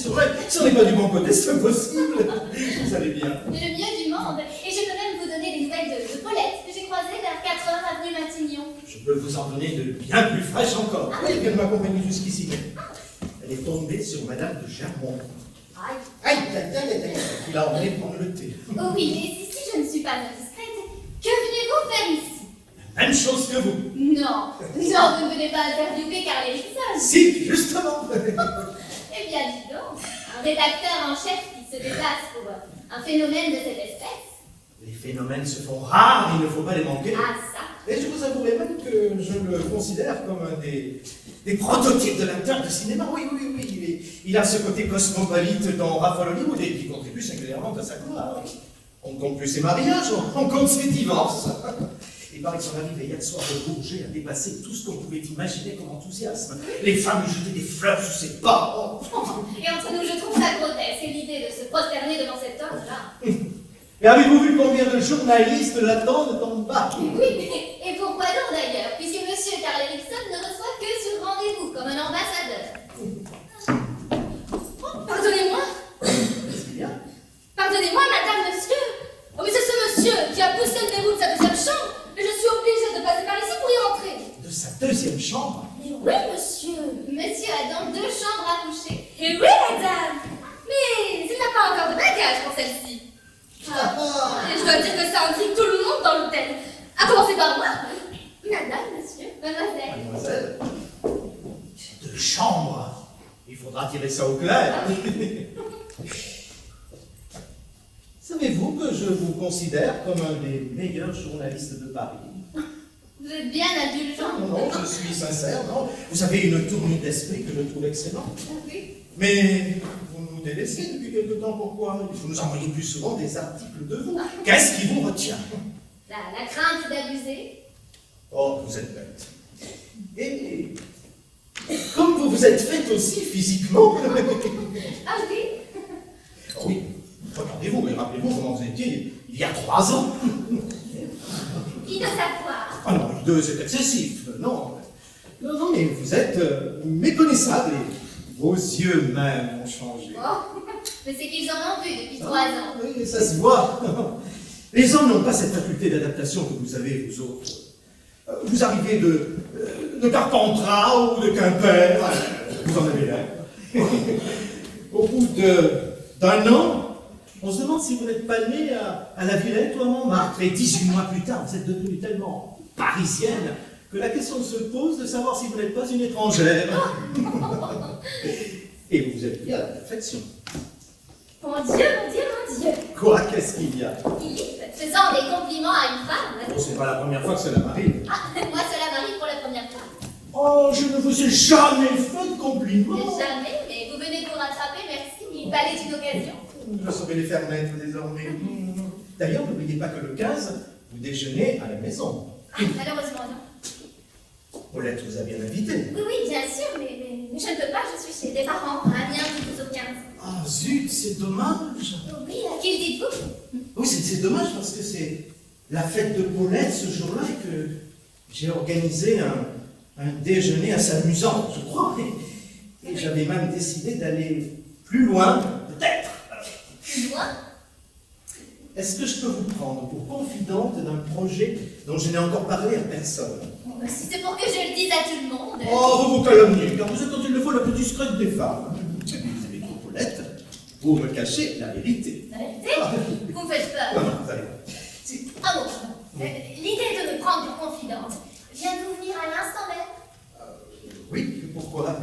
c'est vrai. Si on n'est pas du bon côté, c'est impossible. Vous allez bien. Le mieux du monde. Et je peux même vous donner des nouvelles de Paulette, que j'ai croisée vers 4h avenue Matignon. Je peux vous en donner de bien plus fraîches encore. Elle vient de m'accompagner jusqu'ici. Elle est tombée sur Madame de Germont. Aïe. Aïe, aïe, aïe, aïe, aïe. Il a emmené prendre le thé. Oh oui, mais si je ne suis pas indiscrète, que venez-vous faire ici? Même chose que vous. Non, vous ne venez pas interviewer Carl Erickson. Si, justement. Eh bien, dis donc, un rédacteur en chef qui se déplace pour un phénomène de cette espèce. Les phénomènes se font rares, il ne faut pas les manquer. Ah, ça. Et je vous avouerai même que je le considère comme un des prototypes de l'acteur de cinéma. Oui. Il a ce côté cosmopolite dans Raphaël Hollywood et qui contribue singulièrement à sa gloire. On ne compte plus ses mariages, on compte ses divorces. Il paraît que son arrivée hier soir de Bourget a dépassé tout ce qu'on pouvait imaginer comme enthousiasme. Les femmes lui jetaient des fleurs sur ses pas. Oh. Et entre nous, je trouve ça grotesque, l'idée de se prosterner devant cet homme-là. Et avez-vous vu combien de journalistes l'attendent en bas? Oui, et pourquoi donc d'ailleurs, puisque monsieur Carl Erickson ne reçoit que sur rendez-vous, comme un ambassadeur. Oh, pardonnez-moi. Qu'est-ce qu'il y a? Pardonnez-moi, madame, monsieur. Oh, mais c'est ce monsieur qui a poussé le verrou de sa deuxième chambre, et je suis obligée de passer par ici pour y entrer. De sa deuxième chambre? Mais oui, monsieur. Monsieur a donc 2 chambres à coucher. Et oui, madame. Mais il n'a pas encore de bagage pour celle-ci. Et je dois dire que ça intrigue tout le monde dans l'hôtel. À commencer par moi. Madame, monsieur, mademoiselle. Mademoiselle, 2 chambres. Il faudra tirer ça au clair. Savez-vous que je vous considère comme un des meilleurs journalistes de Paris? Vous êtes bien indulgent. Non, je suis sincère, non. Vous avez une tournure d'esprit que je trouve excellente. Oui. Mais vous nous délaissez depuis quelque temps, pourquoi? Il faut nous envoyer plus souvent des articles de vous. Qu'est-ce qui vous retient? La crainte d'abuser. Oh, vous êtes bête. Et comme vous vous êtes faite aussi physiquement. Ah oui. Oui, regardez-vous et rappelez-vous comment vous étiez il y a 3 ans. Qui de savoir? Ah non, 2, c'est excessif. Non, mais vous êtes méconnaissable et vos yeux même ont changé. Oh, mais c'est qu'ils en ont vu depuis 3 ans. Oui, ça se voit. Les hommes n'ont pas cette faculté d'adaptation que vous avez, vous autres. Vous arrivez de Carpentras ou de Quimper, vous en avez l'air. Au bout d'un an, on se demande si vous n'êtes pas né à la Villette ou à Montmartre. Et 18 mois plus tard, vous êtes devenue tellement parisienne que la question se pose de savoir si vous n'êtes pas une étrangère. Et vous vous êtes mis à la perfection. Mon Dieu, mon Dieu, mon Dieu. Quoi, qu'est-ce qu'il y a? Philippe, faisant des compliments à une femme. Oh, c'est pas la première fois que cela m'arrive. Ah, moi, cela m'arrive pour la première fois. Oh, je ne vous ai jamais fait de compliments. Jamais, mais vous venez de vous rattraper, merci. Il fallait une occasion. Je saurais les faire naître désormais. D'ailleurs, n'oubliez pas que le 15, vous déjeunez à la maison. Ah, malheureusement, non. Paulette vous a bien invité. Oui, oui, bien sûr, mais je ne peux pas, je suis chez des parents, à Amiens, tout au 15. Ah zut, c'est dommage. Oui, à qui le dites-vous? Oui, c'est dommage parce que c'est la fête de Paulette ce jour-là et que j'ai organisé un déjeuner assez amusant, je crois. Et j'avais même décidé d'aller plus loin, peut-être. Plus loin? Est-ce que je peux vous prendre pour confidente d'un projet dont je n'ai encore parlé à personne? Si c'est pour que je le dise à tout le monde. Oh, vous vous calomniez, car vous êtes quand il le faut la plus discrète des femmes. Vous avez trop Paulette, vous me cachez la vérité. La vérité? Vous me faites Non, peur. non, vous allez. Si. Ah bon, l'idée de me prendre pour confidente vient de vous venir à l'instant même. Oui, pourquoi?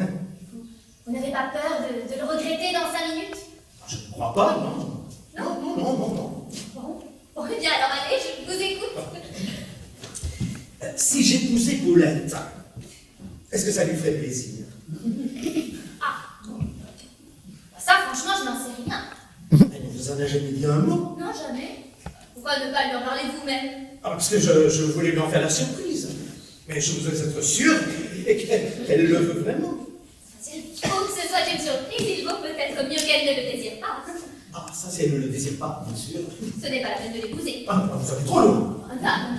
Vous n'avez pas peur de le regretter dans 5 minutes? Je ne crois pas, non. Non. Bon, eh bien alors allez, je vous écoute. Si j'épousais Paulette, est-ce que ça lui ferait plaisir? Ah, ça franchement je n'en sais rien. Elle ne vous en a jamais dit un mot. Non, jamais. Pourquoi ne pas lui en parler vous-même? Ah, parce que je voulais lui en faire la surprise. Mais je voudrais être sûr qu'elle le veut vraiment. S'il faut que ce soit une surprise, il vaut peut-être mieux qu'elle ne le désire pas. Ah, ça, si elle ne le désire pas, bien sûr. Ce n'est pas la peine de l'épouser. Ah, vous avez trop loin. Ah,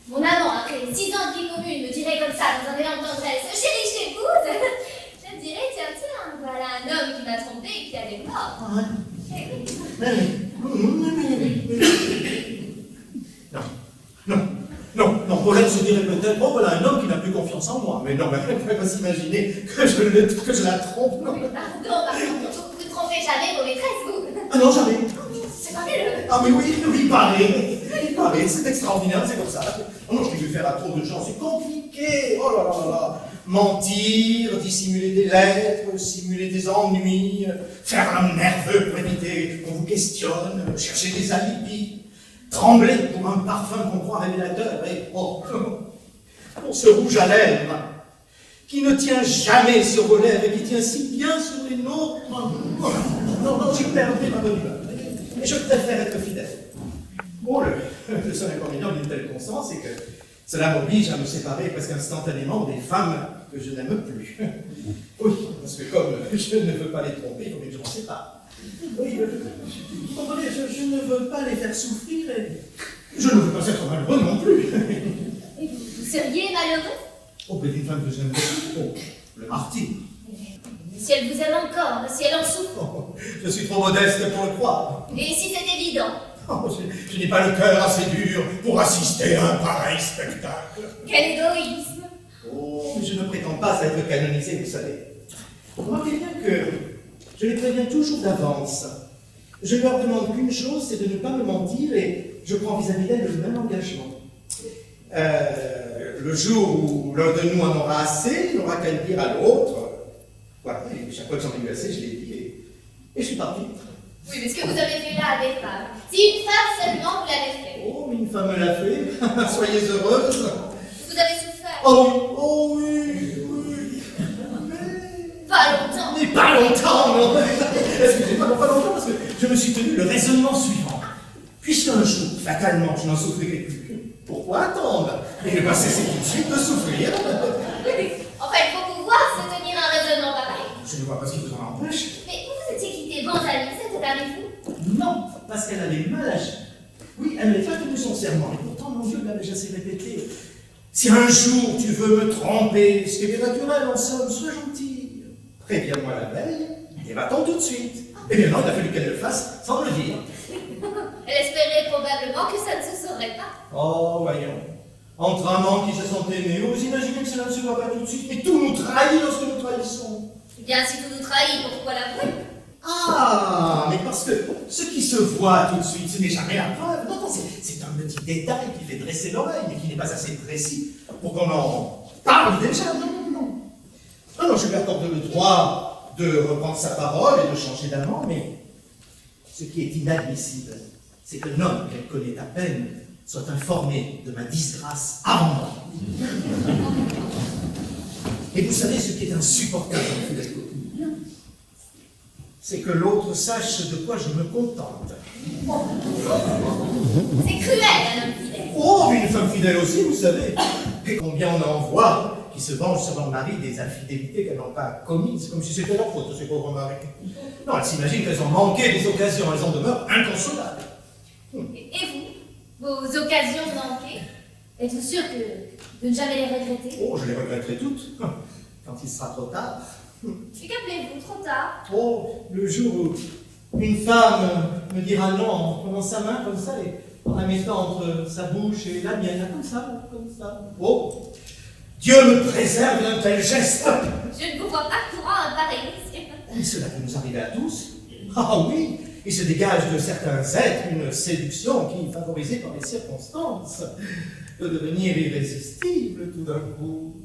mon amant, après 6 ans de vie commune, me dirait comme ça dans un élan de tendresse: chérie, je t'épouse. Je me dirais: tiens, voilà Un homme qui m'a trompé et qui allait mort. Ah, ouais. Eh oui. Non, Paulette se dirait peut-être, oh voilà un homme qui n'a plus confiance en moi. Mais non, mais elle ne pouvait pas s'imaginer que je la trompe. Non. Mais pardon, vous ne trompez jamais vos maîtresses, vous. Ah non, jamais. C'est scandaleux. Ah mais oui, il paraît, c'est extraordinaire, c'est comme ça. Oh non, je l'ai vu faire à trop de gens, c'est compliqué. Oh là là là là. Mentir, dissimuler des lettres, simuler des ennuis, faire un nerveux pour éviter qu'on vous questionne, chercher des alibis, trembler pour un parfum qu'on croit révélateur, et oh, pour ce rouge à lèvres qui ne tient jamais sur vos lèvres et qui tient si bien sur les nôtres. Non, j'ai perdu ma bonne humeur. Et je préfère être fidèle. Bon, le seul inconvénient d'une telle constance, c'est que cela m'oblige à me séparer presque instantanément des femmes que je n'aime plus. Oui, parce que comme je ne veux pas les tromper, il faut bien que je m'en sépare. Oui, vous comprenez, je ne veux pas les faire souffrir et je ne veux pas être malheureux non plus. Et vous seriez malheureux? Oh, mais une femme que je n'aime pas, oh, le martyr. Si elle vous aime encore, si elle en souffre. Oh, je suis trop modeste pour le croire. Et si c'est évident? Oh, je n'ai pas le cœur assez dur pour assister à un pareil spectacle. Quel égoïsme! Oh, mais je ne prétends pas être canonisé, vous savez. Remarquez bien que je les préviens toujours d'avance. Je ne leur demande qu'une chose, c'est de ne pas me mentir et je prends vis-à-vis d'elles le même engagement. Le jour où l'un de nous en aura assez, il n'aura qu'à le dire à l'autre. Voilà, et chaque fois que j'en ai eu assez, je l'ai dit et je suis parti. Oui, mais ce que vous avez fait là à des femmes, si une femme seulement vous l'avez fait. Oh, mais une femme me l'a fait. Soyez heureuse. Vous avez souffert. Oh oui. Pas longtemps. Mais pas longtemps, non. Excusez-moi, pas longtemps, parce que je me suis tenu le raisonnement suivant. Puisqu'un jour, fatalement, je n'en souffrirai plus, pourquoi attendre? Et ne pas cesser tout de suite de souffrir. Enfin, il faut pouvoir se tenir un raisonnement pareil. Je ne vois pas ce qui vous en empêche. Mais vous étiez quittés bons amis, c'était avec vous? Non, parce qu'elle avait mal agi. Oui, elle n'avait pas tenu son serment, et pourtant, mon Dieu, l'avait assez répété. Si un jour tu veux me tromper, ce qui est bien naturel en somme, sois gentil. Préviens-moi la veille, et va-t'en tout de suite. Et bien non, il a fallu qu'elle le fasse sans me le dire. Elle espérait probablement que ça ne se saurait pas. Oh, voyons. Entre amants qui se sont aimés, vous imaginez que cela ne se voit pas tout de suite, mais tout nous trahit lorsque nous trahissons. Eh bien, si tout nous trahit, pourquoi l'avouer? Ah, mais parce que ce qui se voit tout de suite, ce n'est jamais la preuve. Non, c'est un petit détail qui fait dresser l'oreille, mais qui n'est pas assez précis pour qu'on en parle déjà. Non, je lui accorde le droit de reprendre sa parole et de changer d'amant, mais ce qui est inadmissible, c'est qu'un homme qu'elle connaît à peine soit informé de ma disgrâce avant moi. Et vous savez ce qui est insupportable dans cette copine, c'est que l'autre sache de quoi je me contente. C'est cruel, un homme fidèle. Oh, une femme fidèle aussi, vous savez. Et combien on en voit qui se vengent sur leur mari des infidélités qu'elles n'ont pas commises, comme si c'était leur faute, ces pauvres maris. Non, elles s'imaginent qu'elles ont manqué des occasions, elles en demeurent inconsolables. Et vous? Vos occasions manquées? Êtes-vous sûr de ne jamais les regretter? Oh, je les regretterai toutes, quand il sera trop tard. Et qu'appelez-vous trop tard? Oh, le jour où une femme me dira non en prenant sa main comme ça et en la mettant entre sa bouche et la mienne, comme ça. Oh, Dieu me préserve d'un tel geste. Je ne vous vois pas courant un pareil risque. Mais cela peut nous arriver à tous. Ah oui, il se dégage de certains êtres une séduction qui, favorisée par les circonstances, peut devenir irrésistible tout d'un coup.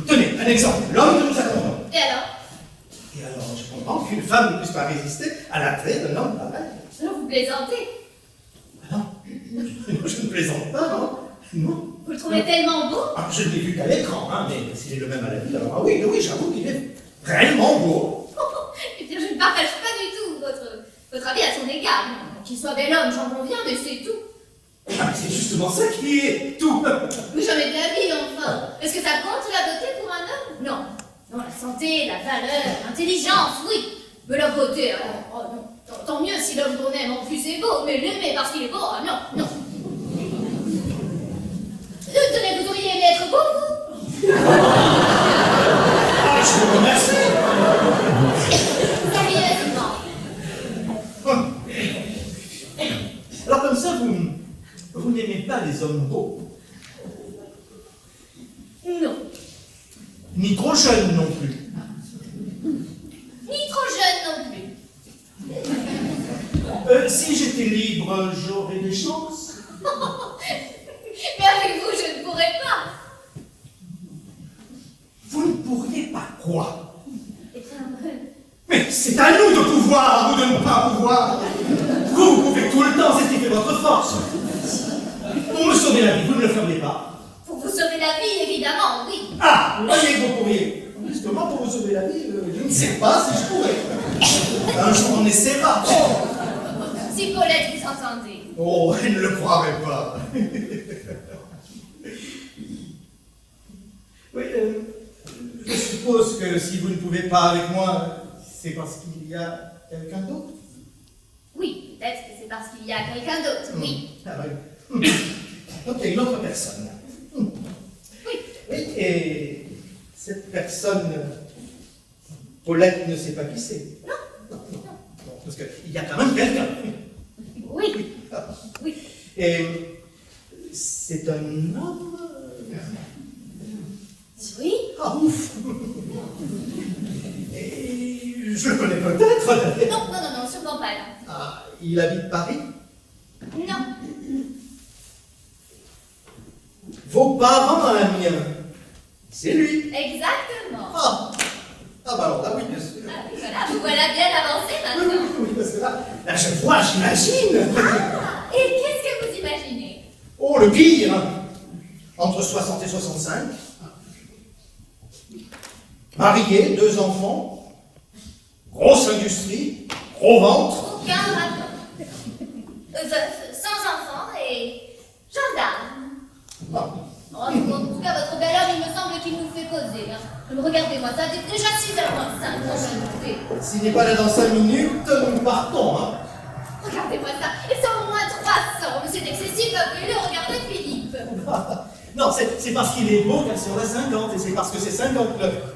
Tenez, un exemple, l'homme que nous attendons. Et alors? Et alors, je comprends qu'une femme ne puisse pas résister à l'attrait d'un homme pareil. Alors vous plaisantez? Ah non, je ne plaisante pas, non. Non. Vous le trouvez tellement beau? Ah, je ne l'ai vu qu'à l'écran, hein, mais s'il est le même à la vie, alors ah oui, j'avoue qu'il est réellement beau. Eh bien, je ne partage pas du tout votre avis à son égard. Qu'il soit bel homme, j'en conviens, mais c'est tout. Ah, c'est justement ça qui est tout. Mais jamais de la vie, enfin. Est-ce que ça compte la beauté pour un homme? Non. Non, la santé, la valeur, l'intelligence, oui. Mais la beauté, alors, oh non. Tant mieux si l'homme qu'on aime en plus est beau, mais l'aimer parce qu'il est beau, ah non. Tenez, vous auriez aimé être beau, vous? Ah, je vous remercie. pas les hommes beaux. Non. Ni trop jeunes non plus. Ni trop jeune non plus. Si j'étais libre, j'aurais des chances. Mais avec vous, je ne pourrais pas. Vous ne pourriez pas quoi? Eh bien, Mais c'est à nous de pouvoir ou de ne pas pouvoir. Vous pouvez tout le temps, c'est ce qui fait votre force. Pour me sauver la vie, vous ne le feriez pas. pour vous sauver la vie, évidemment, oui. Ah, vous voyez que vous pourriez. Justement, pour vous sauver la vie, je ne sais pas si je pourrais. Un jour, on essaiera. Si Paulette vous entendez. Oh, elle ne le croirait pas. Oui, je suppose que si vous ne pouvez pas avec moi, c'est parce qu'il y a quelqu'un d'autre. Oui, peut-être que c'est parce qu'il y a quelqu'un d'autre, oui. Ah oui. Ok, une autre personne. Oui. Oui, et cette personne, Paulette ne sait pas qui c'est. Non. Non, parce qu'il y a quand même quelqu'un. Oui. Oui. Et c'est un homme. Oui. Ah ouf. Et je le connais peut-être. Non, sûrement pas, non. Ah, il habite Paris. Non. Vos parents, Amiens. C'est lui. Exactement. Ah, bah alors là, oui, bien sûr. Ah oui, voilà, vous voilà bien avancé Oui, maintenant. oui, parce que là, je vois, j'imagine. Ah, et qu'est-ce que vous imaginez? Oh, le pire. Entre 60 et 65. Marié, 2 enfants. Grosse industrie. Gros ventre. Aucun rapport. Veuf, sans enfant et gendarme. Ah. En tout cas, votre bel homme, il me semble qu'il nous fait causer. Hein. Regardez-moi, ça fait déjà 6h35 quand je le fais. S'il n'est pas là dans 5 minutes, nous partons, hein. Regardez-moi ça, et c'est au moins 300. Mais c'est excessif, appelez-le, regardez Philippe. Non, c'est parce qu'il est beau qu'elles sont là 50, et c'est parce que ces 50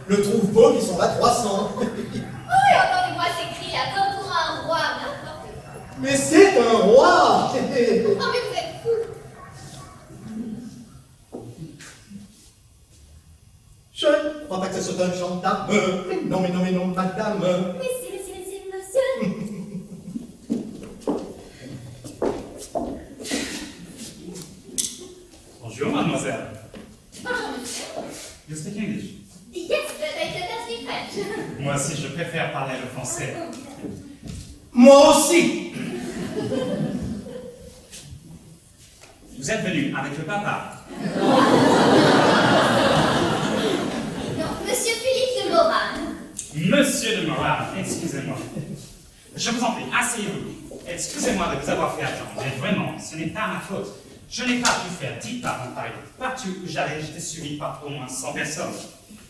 le trouvent beau qu'ils sont là 300. Oui, entendez-moi s'écrier, comme pour un roi, n'importe quoi. Mais c'est un roi. Oh, mais vous êtes fou. Je ne crois pas que ce soit un gendarme. Non, mais non, madame. Oui, si, monsieur. Bonjour, mademoiselle. Bonjour, monsieur. You speak English? Yes, but I can speak French. Moi aussi, je préfère parler le français. Moi aussi. Vous êtes venu avec le papa. Non, monsieur Philippe de Morane. Monsieur de Moral, excusez-moi. Je vous en prie, asseyez-vous. Excusez-moi de vous avoir fait attendre, mais vraiment, ce n'est pas ma faute. Je n'ai pas pu faire 10 pas dans Paris. Partout où j'allais, j'étais suivi par au moins 100 personnes.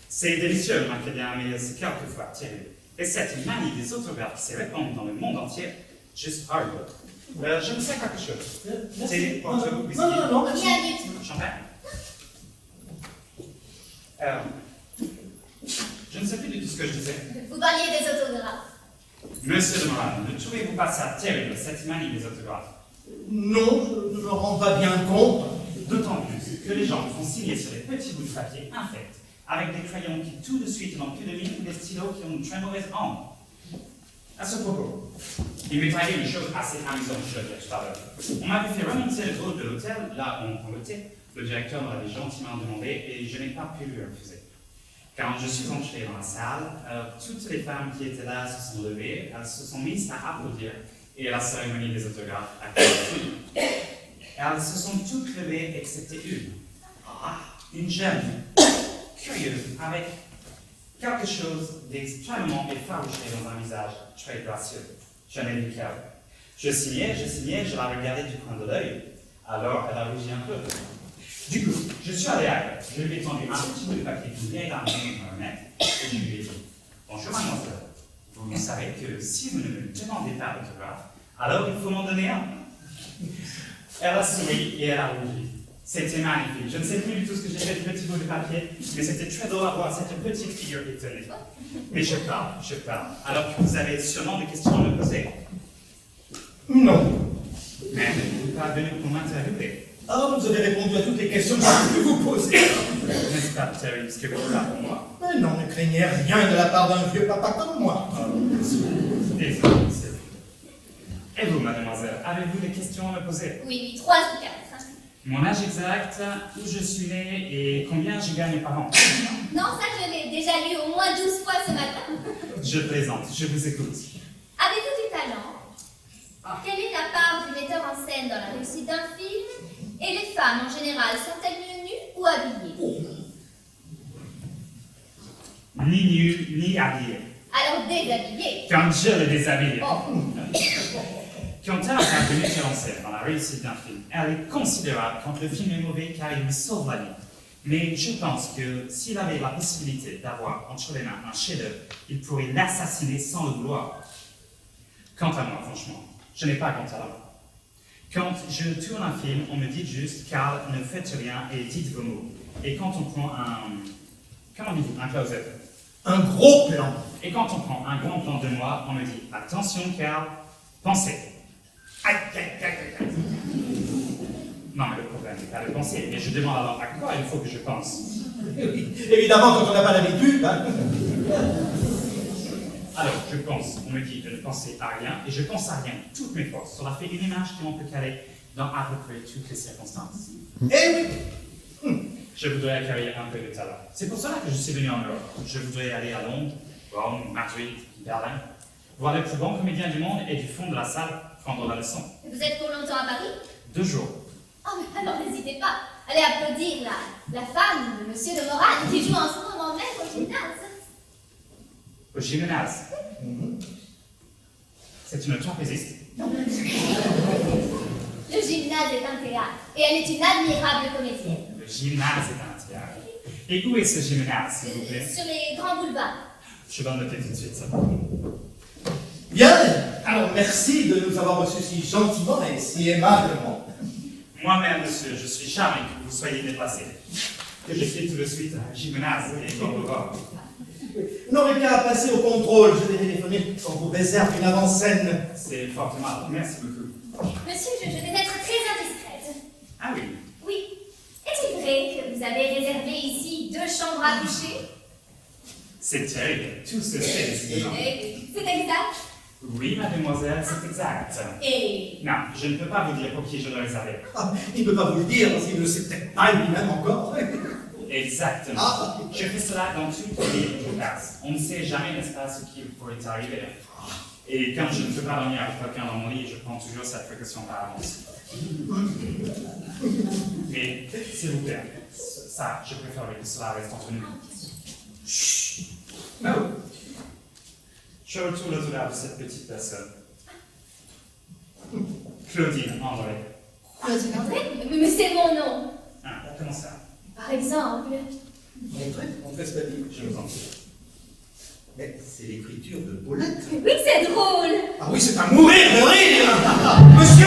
C'est délicieux, le macadam, mais c'est quelquefois terrible. Et cette manie des autographes qui s'est répandue dans le monde entier, juste horrible. Je vous sais quelque chose. C'est pour tout, whisky. Non, merci. Rien du tout. Champagne. Je ne sais plus du tout ce que je disais. Vous parliez des autographes. Monsieur de Moral, ne trouvez-vous pas ça terrible, cette manie des autographes? Non, je ne me rends pas bien compte. D'autant plus que les gens font signer sur des petits bouts de papier infects, avec des crayons qui tout de suite n'ont plus de ligne ou des stylos qui ont une très mauvaise encre. À ce propos, il m'est arrivé une chose assez amusante, je dois dire tout à l'heure. On m'avait fait remonter le hall de l'hôtel, là où on prend le thé. Le directeur me l'avait gentiment demandé et je n'ai pas pu lui refuser. Quand je suis entré dans la salle, toutes les femmes qui étaient là se sont levées, elles se sont mises à applaudir et la cérémonie des autographes a commencé. Elles se sont toutes levées excepté une. Une jeune, curieuse, avec quelque chose d'extrêmement effarouché dans un visage très gracieux. Je n'ai vu qu'elle. Je signais, je la regardais du coin de l'œil. Alors elle a rougi un peu. Du coup, je suis allé à elle, je lui ai tendu un petit bout de papier qu'une vieille dame venait de me remettre, et je lui ai dit, bonjour mademoiselle, vous savez que si vous ne me demandez pas d'autographe, alors il faut m'en donner un. Elle a souri et elle a rougi. C'était magnifique. Je ne sais plus du tout ce que j'ai fait du petit bout de papier, mais c'était très drôle à voir cette petite figure étonnée. Mais je parle. Alors que vous avez sûrement des questions à me poser. Non. Mais vous n'êtes pas venu pour m'interviewer. Ah, vous avez répondu à toutes les questions que j'ai pu vous poser. N'est-ce pas terrible ce que vous faites pour moi? Mais non, ne craignez rien de la part d'un vieux papa comme moi. Désolé, monsieur. Et vous, mademoiselle, avez-vous des questions à me poser? Oui, 3 ou 4. Mon âge exact, où je suis né et combien je gagne par an? Non, ça je l'ai déjà lu au moins 12 fois ce matin. Je plaisante, je vous écoute. Avez-vous du talent? Quelle est la part du metteur en scène dans la réussite d'un film? Et les femmes en général sont-elles mieux nues ou habillées? Ni nu, ni habillé. Alors déshabillées. Quand je le déshabille. Oh. Quand elle a part de metteur en scène dans la réussite d'un film, elle est considérable quand le film est mauvais car il lui sauve la vie. Mais je pense que s'il avait la possibilité d'avoir entre les mains un chef-d'œuvre, il pourrait l'assassiner sans le vouloir. Quant à moi, franchement, je n'ai pas grand talent. Quand je tourne un film, on me dit juste « Carl, ne faites rien et dites vos mots ». Et quand on prend comment dites-vous, un close-up. Un gros plan. Et quand on prend un grand plan de moi, on me dit « Attention, Carl, pensez ». Aïe, aïe, aïe, aïe, aïe. Non, mais le problème n'est pas de penser. Mais je demande alors à quoi il faut que je pense. Oui, évidemment, quand on n'a pas l'habitude. Hein. Alors, je pense, on me dit de ne penser à rien, et je pense à rien, toutes mes forces. Cela fait une image que l'on peut caler dans à peu près toutes les circonstances. Eh oui. Je voudrais acquérir un peu de talent. C'est pour cela que je suis venu en Europe. Je voudrais aller à Londres, Rome, Madrid, Berlin, voir les plus bons comédiens du monde et du fond de la salle prendre la leçon. Vous êtes pour longtemps à Paris? 2 jours. Oh, mais alors n'hésitez pas. Allez applaudir la femme de Monsieur de Morane qui joue en ce moment même au gymnase. Au gymnase. C'est une trapéziste. Le gymnase est un théâtre et elle est une admirable comédienne. Le gymnase est un théâtre. Et où est ce gymnase, s'il vous plaît? Sur les grands boulevards. Je vais en noter tout de suite ça. Bien. Alors, merci de nous avoir reçus si gentiment et si aimablement. Moi-même, monsieur, je suis charmé que vous soyez déplacé. Que je fais tout de suite un gymnase et au revoir. Vous n'aurez qu'à passer au contrôle. Je vais téléphoner quand vous réserve une avant-scène. C'est fort aimable. Merci beaucoup. Monsieur, je vais être très indiscrète. Ah oui. Oui. Est-il vrai que vous avez réservé ici 2 chambres à coucher? C'est terrible. Tout se fait, décidément. C'est exact. Oui, mademoiselle, c'est exact. Et Non, je ne peux pas vous dire pour qui je le réservais. Ah, il ne peut pas vous le dire parce qu'il ne le sait peut-être pas lui-même encore. Exactement. Ah. Je fais cela dans toutes les villes où je passe. On ne sait jamais, n'est-ce pas, ce qui pourrait arriver. Et quand je ne peux pas dormir avec quelqu'un dans mon lit, je prends toujours cette précaution par avance. Mais, s'il vous plaît, ça, je préférerais que cela reste entre nous. Chut. Oh. Je retourne au-delà de cette petite personne. Claudine André. Claudine André? Mais c'est mon nom. Ah, comment ça? Par exemple. Montrez ce papier. Je vous en prie. Mais c'est l'écriture de Paulette. Oui, c'est drôle. Ah oui, c'est à mourir de rire. Monsieur.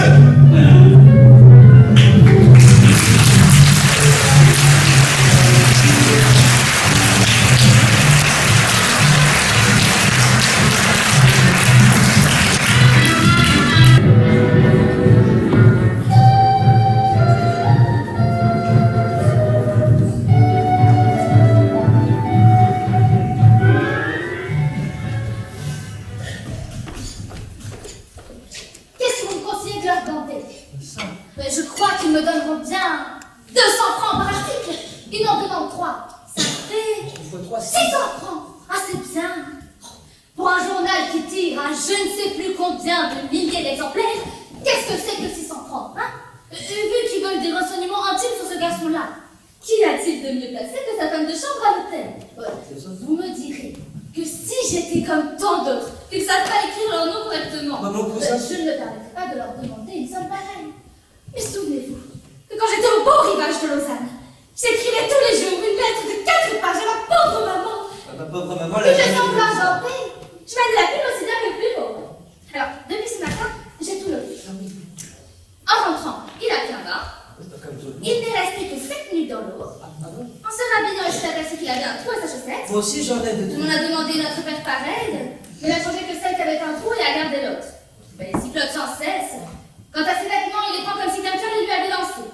Qu'est-ce que vous me conseillez de leur demander? Mais je crois qu'ils me donneront bien 200 francs par article. Ils m'en demandent 3. Ça fait 600 francs. Ah, c'est bien. Pour un journal qui tire à je ne sais plus combien de milliers d'exemplaires, qu'est-ce que c'est que 600 francs, hein? Vu qu'ils veulent des renseignements intimes sur ce garçon-là, qu'y a-t-il de mieux placé que sa femme de chambre à l'hôtel? Vous me direz que si j'étais comme tant d'autres, qui ne savent pas écrire leur nom correctement, je ne me permettrais pas de leur demander une somme pareille. Mais souvenez-vous que quand j'étais au beau rivage de Lausanne, j'écrivais tous les jours une lettre de 4 pages à ma pauvre maman. Ma pauvre maman, Et je sens pas chanter. Je mets de la pile aussi bien que le plus beau. Alors, depuis ce matin, j'ai tout noté. En rentrant, il a pris un bain. Il n'est resté que 7 minutes dans l'eau. En se rhabillant, il s'est aperçu qu'il avait un trou à sa chaussette. Moi aussi j'en ai de On a demandé notre paire pareille, mais il a changé que celle qui avait un trou et a gardé l'autre. Ben, il sifflote sans cesse. Quant à ses vêtements, il les prend comme si quelqu'un les lui avait lancés.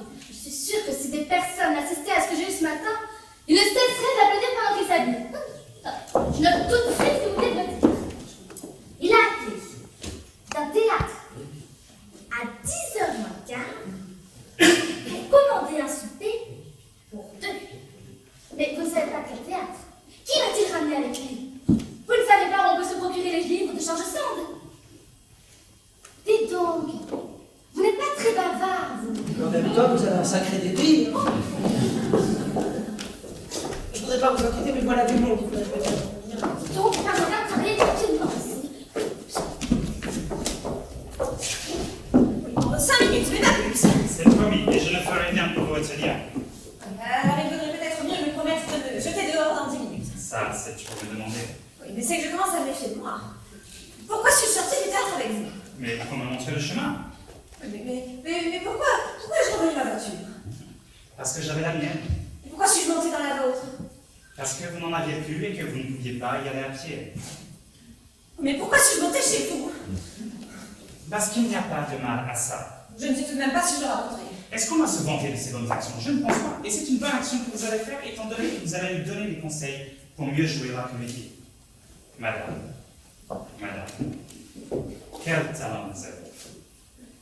théâtre à 10h moins le quart pour commander un souper pour deux. Mais vous ne savez pas quel théâtre. Qui l'a-t-il ramené avec lui? Vous ne savez pas où on peut se procurer les livres de George Sand? Dites donc, vous n'êtes pas très bavard, vous. En même temps, vous avez un sacré débit. Je voudrais pas vous inquiéter, mais voilà du monde. Donc, madame, travaillez tranquillement ici. En 5 minutes, mais pas plus. C'est promis, et je le ferai bien pour vous tenir. Alors, il vaudrait peut-être mieux me promettre de me jeter dehors dans 10 minutes. Ça, c'est toujours me demander. Oui, mais c'est que je commence à me méfier de moi. Pourquoi suis-je sortie du théâtre avec vous? Mais pour me montrer le chemin. Mais pourquoi ai-je revenu ma voiture? Parce que j'avais la mienne. Et pourquoi suis-je montée dans la vôtre? Parce que vous n'en aviez plus et que vous ne pouviez pas y aller à pied. Mais pourquoi suis-je montée chez vous? Parce qu'il n'y a pas de mal à ça. Je ne sais tout de même pas si je le raconterai. Est-ce qu'on va se vanter de ces bonnes actions? Je ne pense pas. Et c'est une bonne action que vous allez faire, étant donné que vous allez nous donner des conseils pour mieux jouer la comédie. Madame, quel talent vous avez.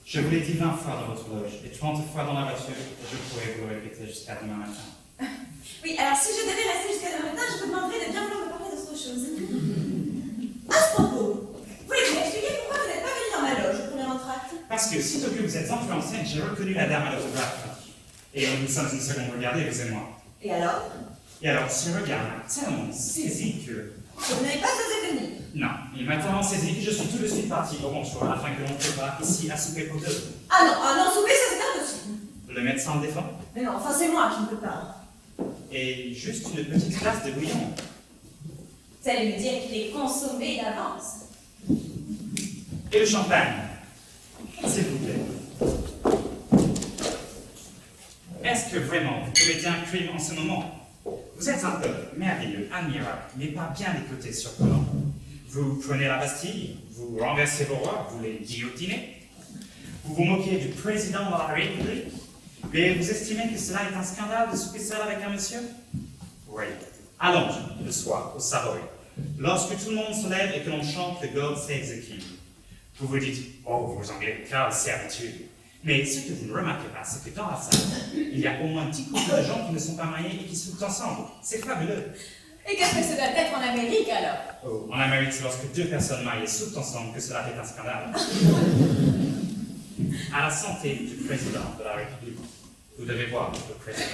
Je vous l'ai dit 20 fois dans votre loge et 30 fois dans la voiture, et je pourrais vous le répéter jusqu'à demain matin. Oui, alors si je devais rester jusqu'à demain matin, je vous demanderais de bien vouloir me parler d'autre chose. À ce propos, voulez-vous m'expliquer pourquoi vous n'êtes pas venu dans ma loge au premier entracte? Parce que, sitôt que vous êtes entré en scène, j'ai reconnu la dame à l'autographe. Et nous sommes une seconde regardée, vous et moi. Et alors? Et alors, ce regard m'a tellement saisi que... Vous n'avez pas osé venir. Non, il m'a tellement saisi que je suis tout de suite parti au Ronchon afin que l'on prépare ici à souper pour deux. Ah non, souper, ça c'est impossible. Le médecin le défend. Mais non, enfin c'est moi qui ne peux pas. Et juste une petite glace de bouillon. Vous allez me dire qu'il est consommé d'avance. Et le champagne, s'il vous plaît. Est-ce que vraiment vous commettez un crime en ce moment? Vous êtes un peuple merveilleux, admirable, mais pas bien des côtés surprenants. Vous prenez la Bastille, vous renversez vos rois, vous les guillotinez, vous vous moquez du président de la République, mais vous estimez que cela est un scandale de souper seul avec un monsieur? Oui. Allons, le soir, au Savoy, lorsque tout le monde se lève et que l'on chante le God Save the King. Vous vous dites, oh, vos Anglais, quelle servitude. Mais ce que vous ne remarquez pas, c'est que dans la salle, il y a au moins 10 couples de gens qui ne sont pas mariés et qui soutent ensemble. C'est fabuleux. Et qu'est-ce que ça doit être en Amérique alors? Oh, en Amérique, c'est lorsque deux personnes mariées soutent ensemble que cela fait un scandale. À la santé du président de la République, vous devez voir le président.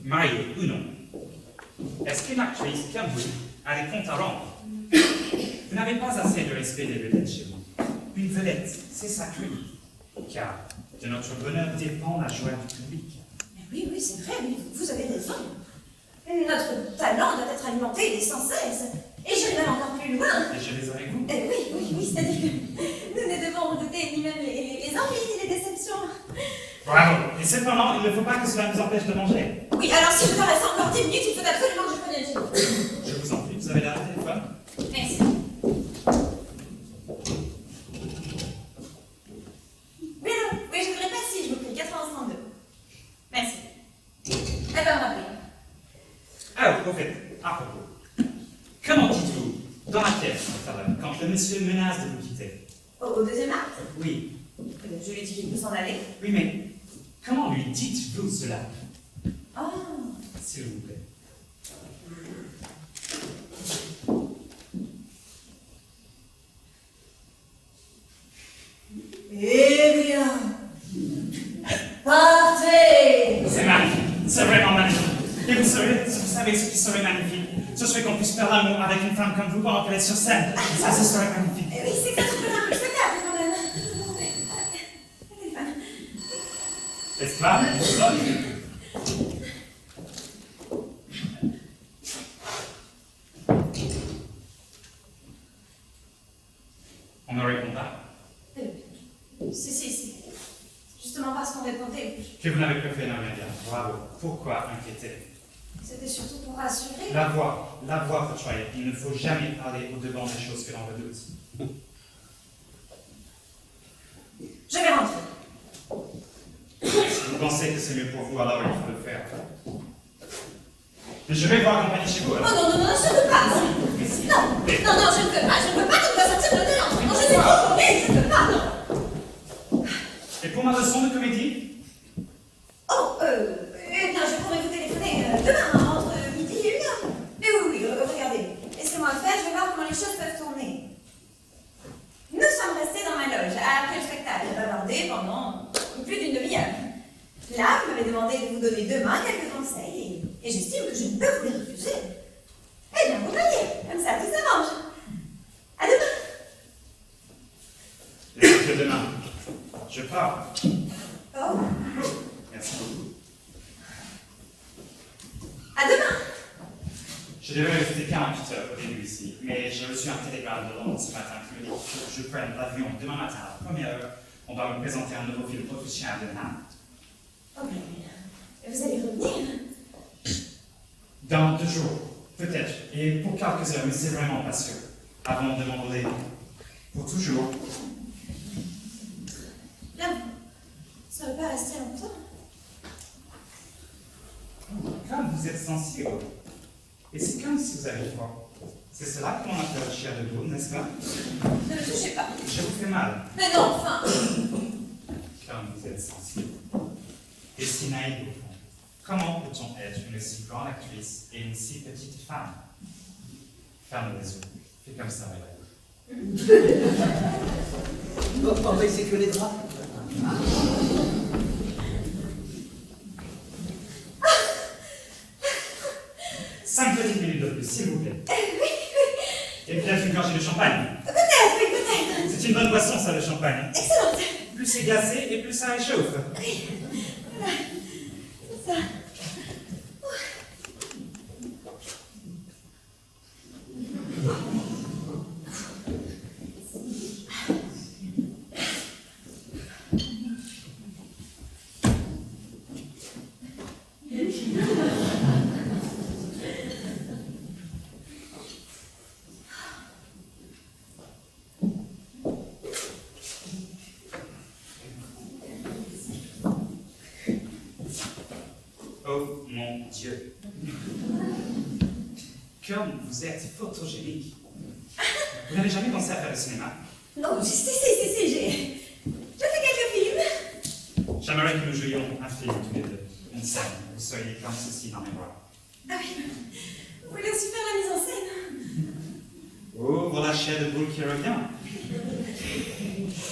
Marié ou non, est-ce qu'une actrice comme vous a des comptes à rendre? Vous n'avez pas assez de respect des vedettes chez vous. Une vedette, c'est sacré, car de notre bonheur dépend la joie du public. Mais oui, c'est vrai, oui, vous avez raison. Notre talent doit être alimenté et sans cesse. Et j'irai même encore plus loin. Et je les avec vous. Oui, c'est-à-dire que nous ne devons redouter ni même les ennuis ni les déceptions. Bravo. Et cependant, il ne faut pas que cela nous empêche de manger. Oui, alors si je dois rester encore 10 minutes, il faut absolument que je revienne chez vous. Je vous en prie, vous avez l'air de téléphone. Merci. Oui, je voudrais pas si, je vous prie, 91-32. Merci. Elle va me rappeler. Alors, au fait, à propos, comment dites-vous, dans la pièce, tout à l'heure, quand le monsieur menace de vous quitter? Au deuxième acte? Oui. Je lui ai dit qu'il peut s'en aller. Oui, mais comment lui dites-vous cela? Oh. S'il vous plaît. Eh bien, partez! C'est magnifique, c'est vraiment magnifique. Et vous savez ce qui serait magnifique? Ce serait qu'on puisse faire l'amour avec une femme comme vous pendant qu'elle est sur scène. Ça, ce serait magnifique. Eh oui, c'est un peu spectacle quand même. Téléphone. Esclave, on ne répond pas. Si. Justement parce qu'on répondait. Que vous n'avez pas fait rien dire. Bravo. Pourquoi inquiéter? C'était surtout pour rassurer. La voix, Fauchoyer. Il ne faut jamais parler au-devant des choses que l'on redoute. Je vais rentrer. Si vous pensez que c'est mieux pour vous, alors il faut le faire. Mais je vais vous accompagner chez vous. Oh Alors. non, je ne peux pas. demain. Je pars. Oh, Merci beaucoup. à demain. Je devais rester 48 heures au début ici, mais j'ai reçu un télégramme de Londres ce matin qui me dit que je prenne l'avion demain matin à la première heure. On va me présenter un nouveau film autrichien de Hamlet. Oh, mais vous allez revenir? Dans 2 jours, peut-être, et pour quelques heures, mais c'est vraiment pas sûr. Avant de m'envoler pour toujours. Là, ça ne va pas rester longtemps. Comme vous êtes sensible, et c'est comme si vous avez froid. C'est cela qu'on appelle la chair de boule, n'est-ce pas? Ne me touchez pas. Je vous fais mal. Mais non, enfin. Comme vous êtes sensible. Et si naïf au fond. Comment peut-on être une si grande actrice et une si petite femme? Ferme les yeux. Fais comme ça, Valérie. Bon, on va essayer que les draps. 5 petites minutes de plus, s'il vous plaît. Et peut-être une gorgée de champagne. Peut-être, oui, peut-être. C'est une bonne boisson, ça, le champagne. Excellente. Plus c'est glacé et plus ça réchauffe. Voilà. C'est ça. Oh mon Dieu. Comme vous êtes photogénique. Vous n'avez jamais pensé à faire le cinéma? Non, si, j'ai fait quelques films. J'aimerais que nous jouions un film tous les deux. Une scène. Vous seriez comme ceci dans mes bras. Ah oui, vous voulez aussi faire la mise en scène? Oh, voilà la chair de boule qui revient.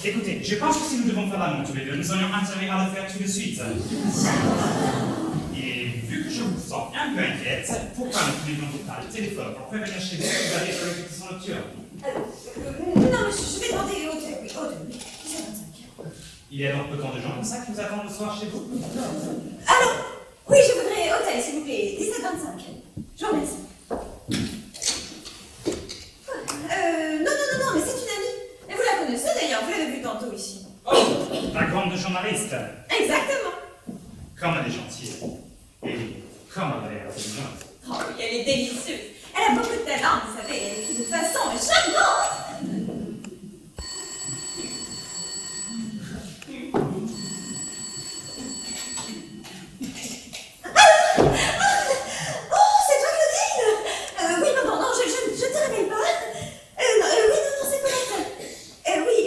Écoutez, je pense que si nous devons faire l'amour tous les deux, nous aurions intérêt à le faire tout de suite. Et vu que je vous sens un peu inquiète, pourquoi ne prenez-vous pas le téléphone pour prévenir chez vous que vous allez faire une répétition nocturne? Non, mais je vais demander au téléphone. 17h25. Il y a donc autant de gens comme ça qui vous attendent le soir chez vous? Allô? Oui, je voudrais hôtel, s'il vous plaît. 17h25. Je vous remercie. Non, mais c'est une amie. Et vous la connaissez d'ailleurs, vous l'avez vue tantôt ici. Oh, la grande journaliste. Exactement. Comme elle est gentille. Et comme elle a l'air intelligente. Oh oui, elle est délicieuse. Elle a beaucoup de talent, vous savez, elle écrit de façon charmante. Oh, c'est toi, Claudine? Oui, non, je te réveille pas. Non, c'est correct. Oui,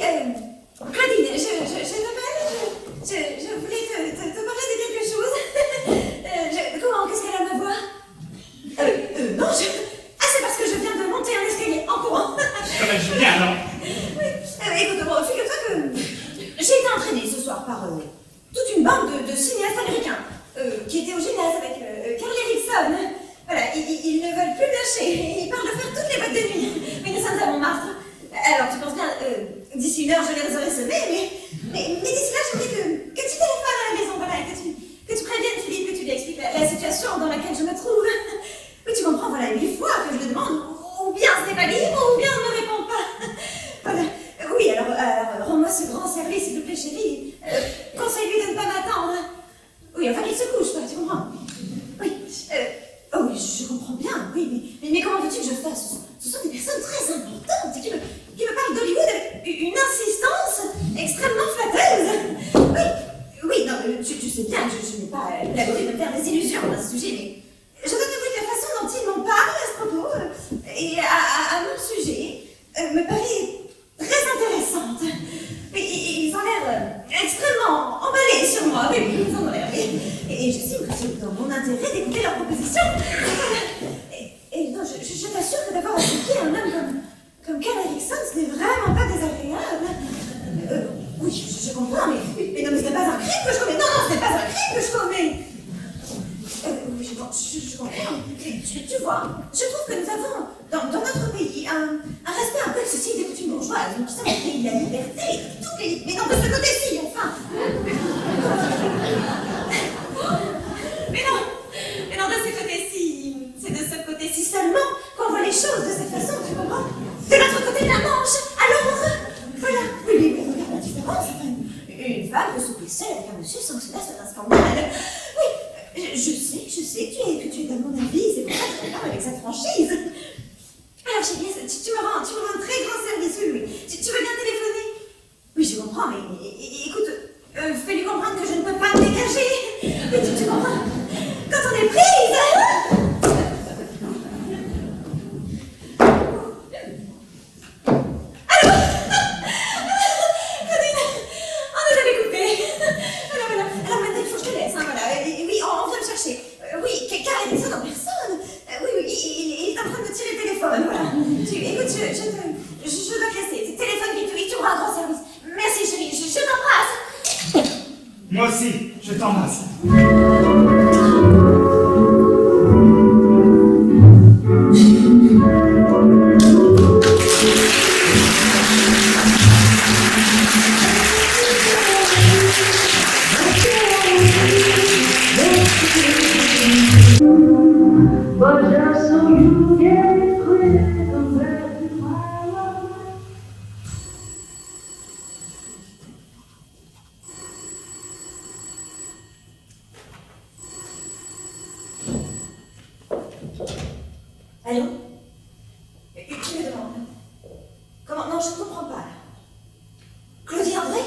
Claudine, je t'appelle. Je voulais te parler de quelque chose. Comment? Qu'est-ce qu'elle a, ma voix? Non, Ah, c'est parce que je viens de monter un escalier en courant. Ça va Julien, non? Oui, écoute, bon, figure-toi que j'ai été entraînée ce soir par toute une bande de cinéastes américains qui étaient au gymnase avec Carl Erickson. Voilà, ils ne veulent plus lâcher. Ils parlent de faire toutes les boîtes de nuit. Mais nous sommes à Montmartre. Alors, tu penses bien, d'ici 1 heure, je les aurai semés, mais d'ici là, j'aimerais que tu téléphones à la maison, voilà, que tu préviennes Philippe, que tu lui expliques la situation dans laquelle je me trouve. Oui, tu comprends, voilà, 8 fois que je le demande, ou bien ce n'est pas libre, ou bien on ne me répond pas. Voilà. Oui, alors rends-moi ce grand service, s'il te plaît, chérie. Conseille-lui de ne pas m'attendre. Oui, enfin qu'il se couche, toi, tu comprends? Oui, oh oui, je comprends bien, oui, mais comment veux-tu que je fasse? Ce sont des personnes très importantes qui me parlent d'Hollywood avec une insistance extrêmement flatteuse. Oui, non, tu sais bien que je n'ai pas l'habitude de me faire des illusions à ce sujet, mais je dois t'avouer que la façon dont ils m'en parlent à ce propos et à mon sujet me paraît très intéressante. Ils ont l'air extrêmement emballés sur moi, oui, ils en ont l'air. Et j'estime que c'est dans mon intérêt d'écouter leurs propositions. Et non, je t'assure que d'avoir associé un homme comme Carl Erickson, ce n'est vraiment pas désagréable. Oui, je comprends, mais non, mais ce n'est pas un crime que je commets. Non, ce n'est pas un crime que je commets. Oui, je comprends. Tu vois, je trouve que nous avons, dans notre pays, un respect un peu excessif des coutumes bourgeoises. Nous sommes le pays de la liberté, toutes les... Mais gentillesse. Tu me rends un très grand service, oui. Tu veux bien téléphoner? Oui, je comprends, mais écoute, fais-lui comprendre que je ne peux pas me dégager. Mais tu comprends? Quand on est prise, Alors maintenant, il faut que je te laisse, hein, voilà. Oui, on vient me chercher. Oui, car Erickson en personne. Oui, il est en train de me tirer le téléphone, voilà. Écoute, je dois casser. Téléphone, vite, tu me rends un grand service. Merci, chérie, je t'embrasse. Moi aussi, je t'embrasse. But just so you get clear, come back to my life. Allô? Qui me demande? Comment? Non, je ne comprends pas. Claudie André?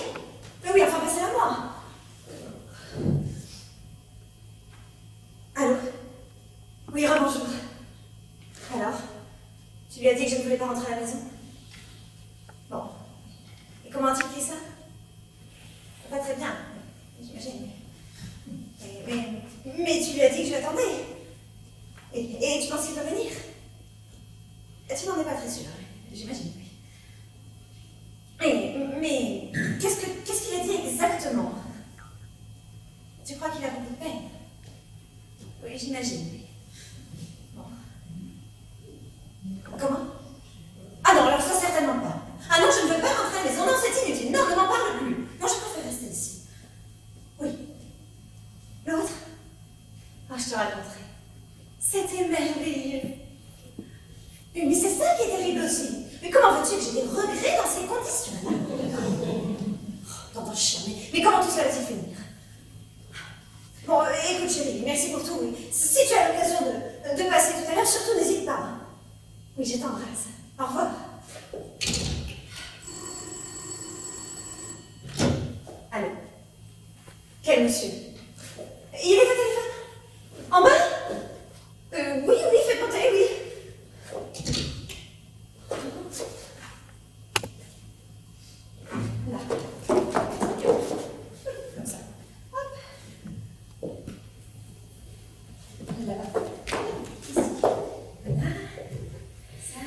Oui, enfin, passez-la moi. Allô? Oui, rebonjour. Alors? Tu lui as dit que je ne voulais pas rentrer à la maison? Bon. Et comment a-t-il dit ça? Pas très bien, j'imagine. Mais tu lui as dit que je l'attendais. Et tu penses qu'il va venir? Tu n'en es pas très sûre, j'imagine, oui. Mais qu'est-ce qu'il a dit exactement? Tu crois qu'il a beaucoup de peine? Oui, j'imagine, oui. Bon. Comment? Ah non, alors ça certainement pas. Ah non, je ne veux pas rentrer à la maison. Non, c'est inutile. Non, ne m'en parle plus. Non, je préfère rester ici. Oui. L'autre? Ah, je te raconterai. C'était merveilleux. Mais c'est ça qui est terrible aussi. Mais comment veux-tu que j'ai des regrets dans ces conditions? T'entends chien, mais comment tout cela va-t-il finir? Bon, écoute chérie, merci pour tout. Oui. Si tu as l'occasion de passer tout à l'heure, surtout n'hésite pas. Oui, je t'embrasse. Au revoir. Allô? Quel monsieur? Il est au téléphone? En bas? Oui, faites monter, oui. Là. Comme ça. Hop. Là-bas. Ici. Là. Ça.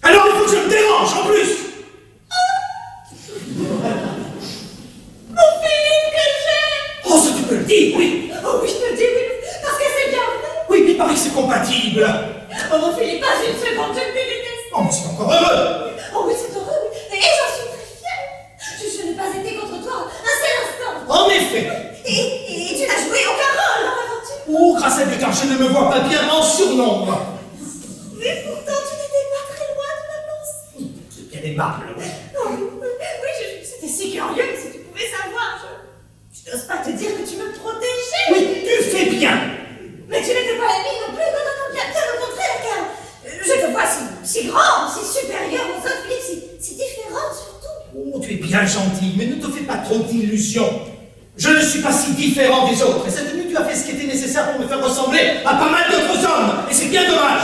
Alors il faut que je me dérange en plus! Mon Philippe que j'aime! Oh, ça tu peux le dire, oui! Oh oui, je te le dis, oui, parce que c'est bien vrai. Oui, mais il paraît que c'est compatible! Oh mon Philippe, pas une seconde, je me déteste. Oh, mais c'est encore heureux! Oh oui, c'est heureux, oui. Et j'en suis très fière. Je n'ai pas été contre toi un seul instant. En effet! Et tu n'as joué aucun rôle dans l'aventure. Oh, grâce à Dieu, car je ne me vois pas bien en surnombre! Mais pourtant, tu n'étais pas très loin de ma pensée. C'est bien aimable, oui. Oh, oui, c'était si curieux, si tu pouvais savoir. Je n'ose pas te dire que tu me protégeais. Oui, tu fais bien! Mais tu n'étais pas l'ami non plus, non, bien au contraire, car je te vois si grand, si supérieur aux autres, Philippe, si différent surtout. Oh, tu es bien gentil, mais ne te fais pas trop d'illusions. Je ne suis pas si différent des autres, et cette nuit tu as fait ce qui était nécessaire pour me faire ressembler à pas mal d'autres hommes, et c'est bien dommage.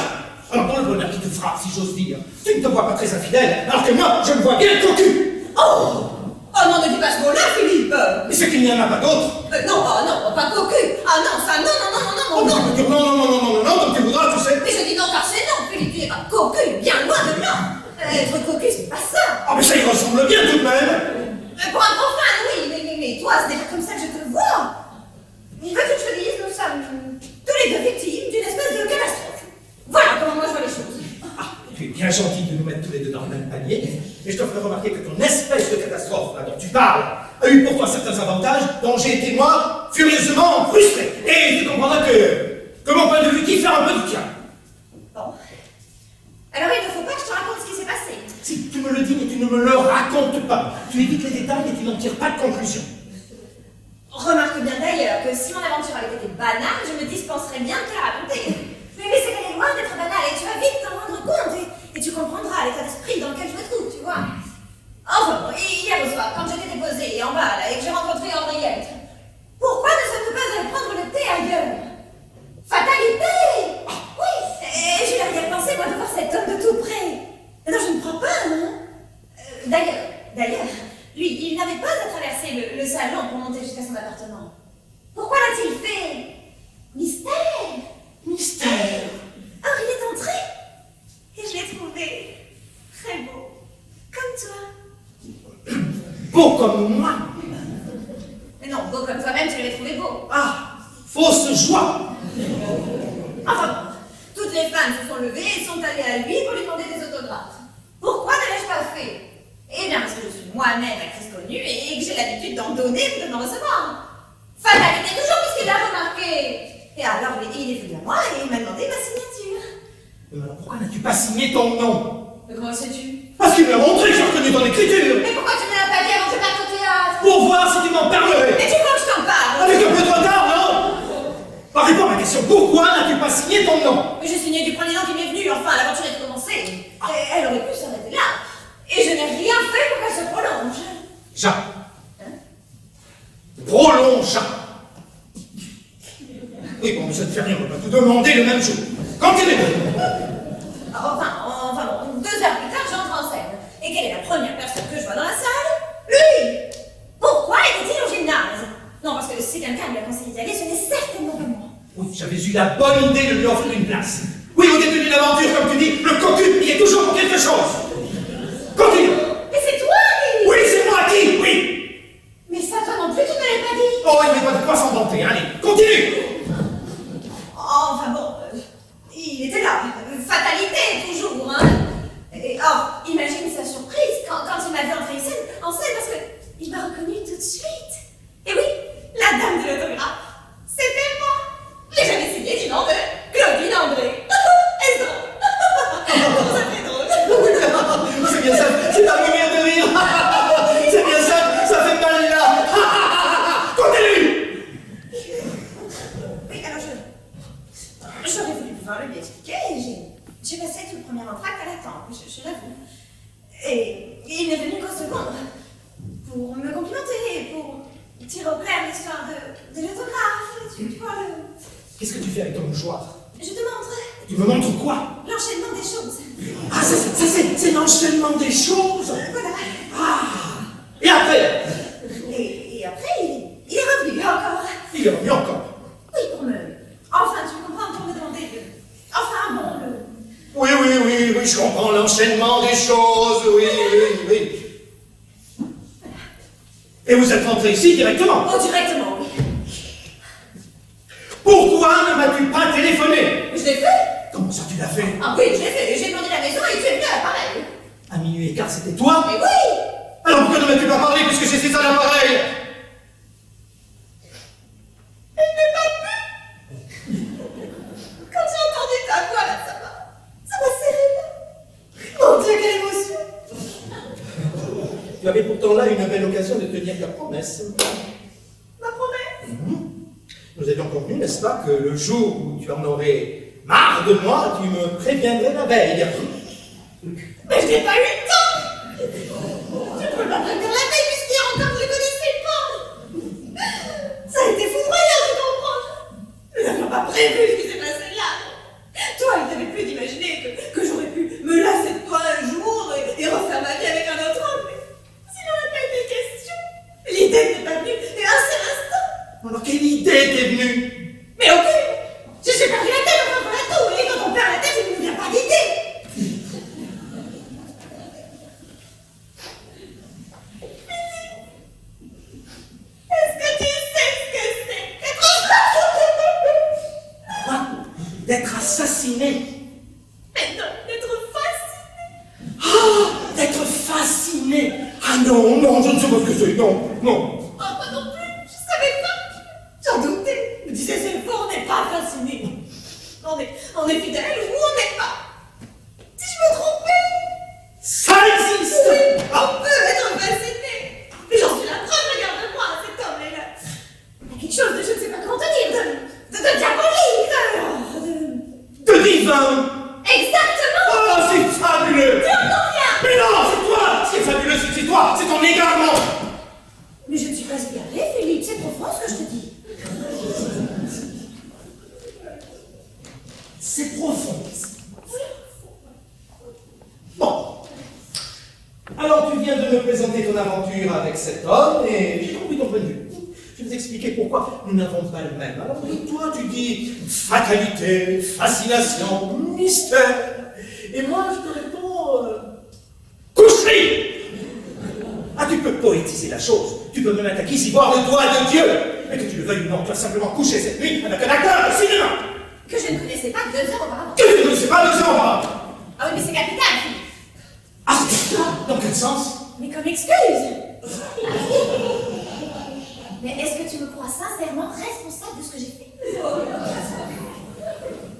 Alors pour le bonheur qui te frappe, si j'ose dire, tu ne te vois pas très infidèle, alors que moi, je me vois bien cocu. Oh non, ne dis pas ce mot-là, Philippe. Mais c'est qu'il n'y en a pas d'autres. Non, pas cocu. Ah non, ça, non, Oh, mais tu peux dire non, comme tu voudras, tu sais. Mais je dis non, car c'est non, Philippe, tu n'es pas cocu, bien loin de là. Être cocu, c'est pas ça. Ah, mais ça y ressemble bien tout de même. Pour un profane, oui, mais toi, ce n'est pas comme ça que je te vois. Veux-tu que je te dise, nous sommes tous les deux victimes d'une espèce de catastrophe. Voilà comment moi je vois les choses. Ah, tu es bien gentil de nous mettre tous les deux dans le même panier, mais je te ferai remarquer que ton espèce de catastrophe là, dont tu parles a eu pour toi certains avantages dont j'ai été, moi, furieusement frustré. Et tu comprendras que mon point de vue diffère un peu du tien. Bon. Alors il ne faut pas que je te raconte ce qui s'est passé. Si tu me le dis, mais tu ne me le racontes pas. Tu évites les détails et tu n'en tires pas de conclusion. Remarque bien d'ailleurs que si mon aventure avait été banale, je me dispenserais bien de te la raconter. Mais c'est qu'elle est loin d'être banale et tu vas vite t'en rendre compte et tu comprendras l'état d'esprit dans lequel je me trouve, tu vois. Enfin bon, hier au soir, quand j'étais déposée en bas là et que j'ai rencontré Henriette, pourquoi ne sommes-nous pas allés prendre le thé ailleurs? Fatalité! Oui, et je n'ai rien pensé moi de voir cet homme de tout près. Non, je ne crois pas, hein. D'ailleurs, lui, il n'avait pas à traverser le salon pour monter jusqu'à son appartement. Pourquoi l'a-t-il fait? Mystère! Mystère! Or, il est entré et je l'ai trouvé très beau, comme toi. Beau comme moi! Mais non, beau comme toi-même, tu l'avais trouvé beau. Ah! Fausse joie! Enfin bon, toutes les femmes se sont levées et sont allées à lui pour lui demander des autographes. Pourquoi ne l'ai-je pas fait? Eh bien, parce que je suis moi-même actrice connue et que j'ai l'habitude d'en donner plutôt que d'en recevoir. Fatalité toujours puisqu'il l'a remarqué. Et alors, il est venu à moi et il m'a demandé ma signature. Mais alors pourquoi n'as-tu pas signé ton nom? Mais comment sais-tu? Parce qu'il me l'a montré, j'ai reconnu ton écriture! Mais pourquoi tu me l'as pas dit avant que je parte au théâtre? Pour voir si tu m'en parlerais! Mais tu veux que je t'en parle? Avec un peu de retard, non? Bah, réponds à ma question, pourquoi n'as-tu pas signé ton nom? Mais j'ai signé du premier nom qui m'est venu, enfin l'aventure est commencée. Elle aurait pu s'arrêter là. Et je n'ai rien fait pour qu'elle se prolonge. Jacques. Prolonge. Oui, bon, mais ça ne fait rien, on va pas tout demander le même jour. Continue. Enfin bon, 2 heures plus tard, j'entre en scène. Et quelle est la première personne que je vois dans la salle? Lui! Pourquoi était-il au gymnase? Non, parce que si quelqu'un lui a conseillé d'y aller, ce n'est certainement pas moi. Oui, j'avais eu la bonne idée de lui offrir une place. Oui, au début d'une aventure, comme tu dis, le cocu, il est toujours pour quelque chose. Continue. Mais c'est toi qui... Oui, c'est moi qui, oui. Mais ça, toi non plus, tu ne me l'as pas dit. Oh, il n'est pas de quoi s'en vanter, allez, continue. Enfin bon, il était là. Fatalité, toujours, hein. Et or, imagine sa surprise quand il m'a vu entrer en scène parce qu'il m'a reconnue tout de suite. Et oui, la dame de l'autographe, c'était moi. Et j'avais signé du nom de Claudine André. Est-ce drôle? Ça fait drôle. C'est bien ça, c'est à mourir de rire. C'est bien ça, ça fait mal là. Continue. Oui, alors j'aurais voulu pouvoir lui expliquer et j'ai passé tout le premier entracte à l'attente, je l'avoue. Et il n'est venu qu'au second pour me complimenter, pour tirer au clair l'histoire de l'autographe, tu vois le... Qu'est-ce que tu fais avec ton mouchoir? Je te montre Tu me montres quoi? l'enchaînement des choses. Ah, c'est l'enchaînement des choses. Voilà. Ah. Et après? Et après, il est revenu encore. Il est revenu encore. Oui, pour me... Enfin, tu comprends, pour me demander de... Enfin, bon, Oui, je comprends l'enchaînement des choses, oui. Et vous êtes rentré ici directement? Oh, directement, oui. Pourquoi ne m'as-tu pas téléphoné? Je l'ai fait. Comment ça tu l'as fait? Ah oui, je l'ai fait. J'ai demandé la maison et tu es venu à l'appareil. À minuit et quart, c'était toi? Mais oui. Alors pourquoi ne m'as-tu pas parlé puisque j'ai saisi un appareil? Quand j'ai entendu ta voix, là, ça m'a serré. Mon Dieu, quelle émotion. Tu avais pourtant là une belle occasion de tenir ta promesse. Ma promesse. Nous avions convenu, n'est-ce pas, que le jour où tu en aurais marre de moi, tu me préviendrais la veille. Mais je n'ai pas eu le temps. Tu peux pas prévenir la veille puisqu'hier encore je ne connaissais pas. Ça a été foudroyant, tu comprends. Nous n'avions pas prévu ce qui s'est passé là. Toi, il t'avait plus d'imaginer que j'aurais pu me lasser de toi un jour et refaire ma vie avec un autre homme. Mais s'il n'en a pas été question, l'idée n'est pas venue un seul instant. Alors quelle idée t'est venue? Mais aucune. J'ai perdu la tête, enfin voilà tout. Et quand on perd la tête, il ne nous vient pas d'idée. Est-ce que tu sais ce que c'est d'être Quoi? D'être assassiné? Mais non, d'être fasciné. fasciné. Ah non, non, je ne sais pas ce que c'est, non, non. Oh, moi non plus, je savais pas. J'en doutais. Je me disais, c'est faux, on n'est pas fasciné. On est fidèle ou on n'est pas. Si je me trompais. Ça existe. Oui, Ah. on peut être fasciné. Mais j'en suis la preuve, regarde-moi, cet homme est là. Il y a quelque chose de, je ne sais pas comment te dire, de diabolique, De divin. Exactement. Oh, c'est fabuleux. Tu entends bien. Mais non, c'est toi. Ce qui est fabuleux, c'est toi, c'est ton égarement. Mais je ne suis pas égarée, Philippe, c'est profond ce que je te dis. C'est profond. Bon. Alors, tu viens de me présenter ton aventure avec cet homme et j'ai compris ton point de vue. Je vais vous expliquer pourquoi nous n'avons pas le même. Alors, toi, tu dis fatalité, fascination, mystère. Et moi, je te réponds coucherie. Ah, tu peux poétiser la chose. Tu peux me mettre à ici voir le doigt de Dieu. Mais que tu le veuilles ou non, tu as simplement couché cette nuit avec un acteur de cinéma. Que je ne connaissais pas 2 heures auparavant. Que tu ne connaissais pas 2 ans auparavant. Ah oui, mais c'est capital, Philippe. Ah, c'est ça. Dans quel sens? Mais comme excuse. Mais est-ce que tu me crois sincèrement responsable de ce que j'ai fait?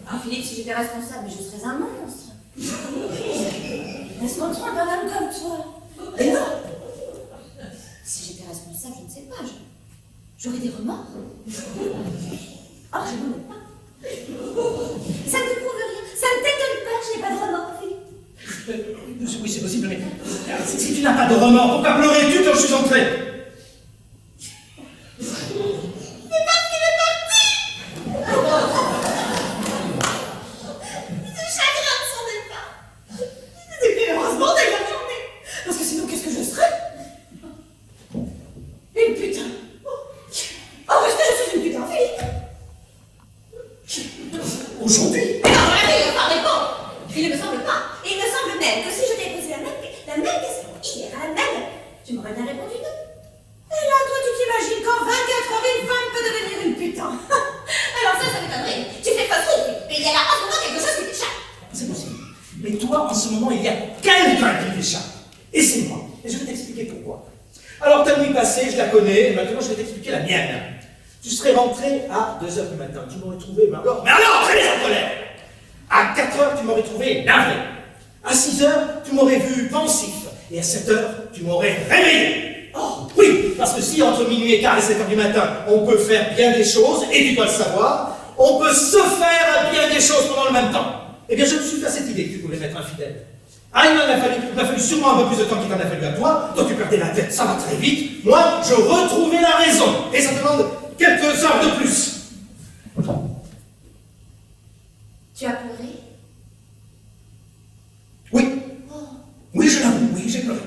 Ah, Philippe, si j'étais responsable, je serais un monstre. Est-ce qu'on trompe un homme comme toi? Et non. Si j'étais responsable, je ne sais pas, j'aurais des remords. Or, je n'en ai pas. Ça ne te prouve rien, ça ne t'étonne pas que je n'ai pas de remords, Philippe. Oui, c'est possible, mais si tu n'as pas de remords, pourquoi pleurais-tu quand je suis entré? C'est parce qu'il est parti. Ce chagrin de son départ. C'était heureusement d'ailleurs journée. Parce que sinon, qu'est-ce que je serais? Une putain. Oh, est-ce que je suis une putain, Philippe? Aujourd'hui? Mais non, arrêtez, pas répondre. Il ne me semble pas. Il me semble même que si je t'ai posé la même question hier à la même, tu m'aurais bien répondu non. Et là, toi, tu t'imagines qu'en 24 heures, une femme peut devenir une putain. Alors ça m'étonnerait. Tu fais pas trop, mais il y a là en ce moment quelque chose qui t'échappe. C'est possible. Mais toi, en ce moment, il y a quelqu'un qui t'échappe. Et c'est moi. Et je vais t'expliquer pourquoi. Alors, ta nuit passée, je la connais, et maintenant, je vais t'expliquer la mienne. Tu serais rentré à 2 heures du matin. Tu m'aurais trouvé, mais alors, très en colère. À 4 heures, tu m'aurais trouvé navré. À 6 heures, tu m'aurais vu pensif. Et à 7 heures, tu m'aurais réveillé. Oh, oui, parce que si entre minuit et quart et 7 heures du matin, on peut faire bien des choses, et tu dois le savoir, on peut se faire bien des choses pendant le même temps. Eh bien, je me suis fait cette idée que tu pouvais m'être infidèle. Ah, il m'a fallu sûrement un peu plus de temps qu'il t'en a fallu à toi. Toi, tu perdais la tête, ça va très vite. Moi, je retrouvais la raison. Et ça demande quelques heures de plus. Tu as pleuré? Oui. Oui, je l'avoue, oui, j'ai pleuré.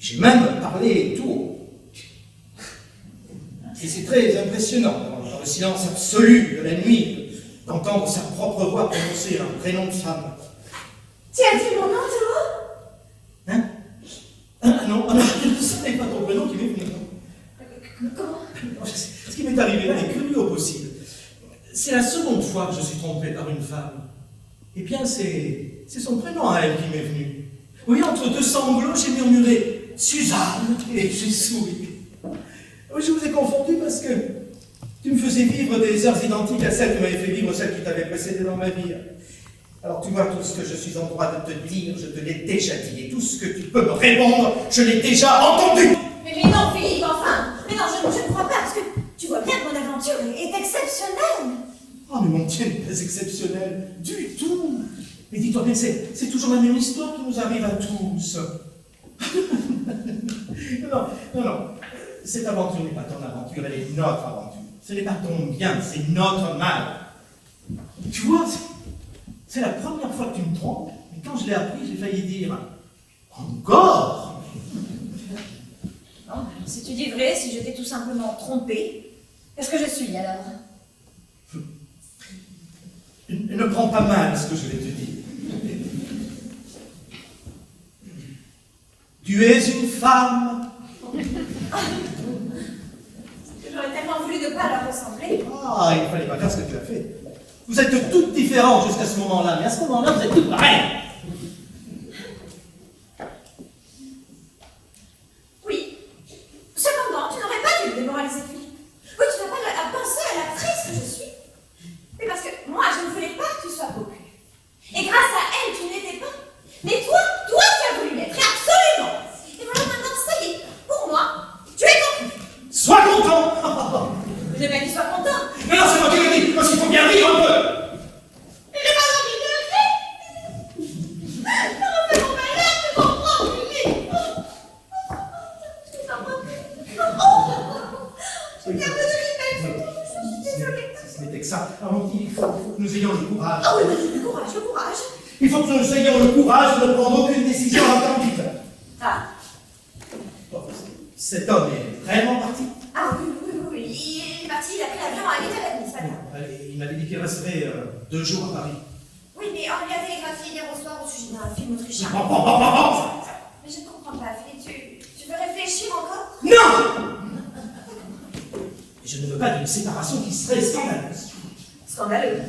J'ai même parlé tout haut. Et c'est très impressionnant, dans le silence absolu de la nuit, d'entendre sa propre voix prononcer un prénom de femme. Tu as dit mon nom, Théo? Hein? Ah non, ce n'est pas ton prénom qui m'est venu. Comment? Ce qui m'est arrivé là est curieux au possible. C'est la seconde fois que je suis trompé par une femme. Eh bien, c'est son prénom à elle qui m'est venu. Oui, entre 2 sanglots, j'ai murmuré « Suzanne » et j'ai souri. Je vous ai confondu parce que tu me faisais vivre des heures identiques à celles que m'avait fait vivre celle qui t'avait précédé dans ma vie. Alors tu vois, tout ce que je suis en droit de te dire, je te l'ai déjà dit. Et tout ce que tu peux me répondre, je l'ai déjà entendu. Mais non, Philippe, enfin. Mais non, je ne crois pas, parce que tu vois bien que mon aventure est exceptionnelle. Oh, mais mon Dieu n'est pas exceptionnel du tout. Mais dis-toi bien, c'est toujours la même histoire qui nous arrive à tous. Non. Cette aventure n'est pas ton aventure, elle est notre aventure. Ce n'est pas ton bien, c'est notre mal. Tu vois, c'est la première fois que tu me trompes, mais quand je l'ai appris, j'ai failli dire « Encore ?» Non, alors si tu dis vrai, si je t'ai tout simplement trompé, qu'est-ce que je suis alors? Ne prends pas mal ce que je vais te dire. Tu es une femme. J'aurais tellement voulu ne pas leur ressembler. Ah, il ne fallait pas faire ce que tu as fait. Vous êtes toutes différentes jusqu'à ce moment-là, mais à ce moment-là, vous êtes toutes pareilles. nous ayons le courage. Ah oui, le courage, le courage. Il faut que nous ayons le courage de ne prendre aucune décision en 48 heures. Ah, Bon, cet homme est vraiment parti. ah oui, oui, oui, oui. Il est parti, il a pris l'avion à 8h30, c'est pas grave. Allez, il m'avait dit qu'il resterait 2 jours à Paris. Oui, mais on lui a télégraphié hier au soir au sujet d'un film autrichien. Bon. Mais je ne comprends pas, Philippe, tu veux réfléchir encore? Non! Je ne veux pas d'une séparation qui serait scandaleuse. Scandaleux.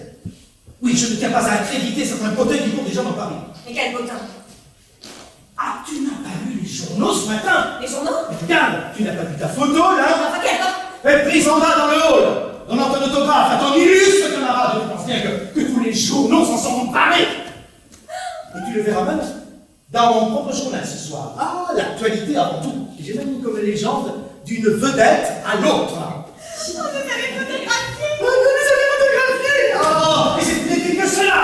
Oui, je ne tiens pas à accréditer certains potins qui courent déjà dans Paris. Mais quel potin? Ah, tu n'as pas lu les journaux ce matin? Les journaux? Mais regarde, tu n'as pas vu ta photo, là? Enfin, quel potin? Elle prise en bas dans le hall, donnant ton autographe à ton illustre camarade. Je pense bien que tous les journaux s'en sont emparés. Et tu le verras même dans mon propre journal ce soir. Ah, l'actualité avant tout. J'ai même mis comme légende d'une vedette à l'autre. Oh, vous avez photographié! Oh, vous les avez photographiés! Oh, et ce n'était que cela!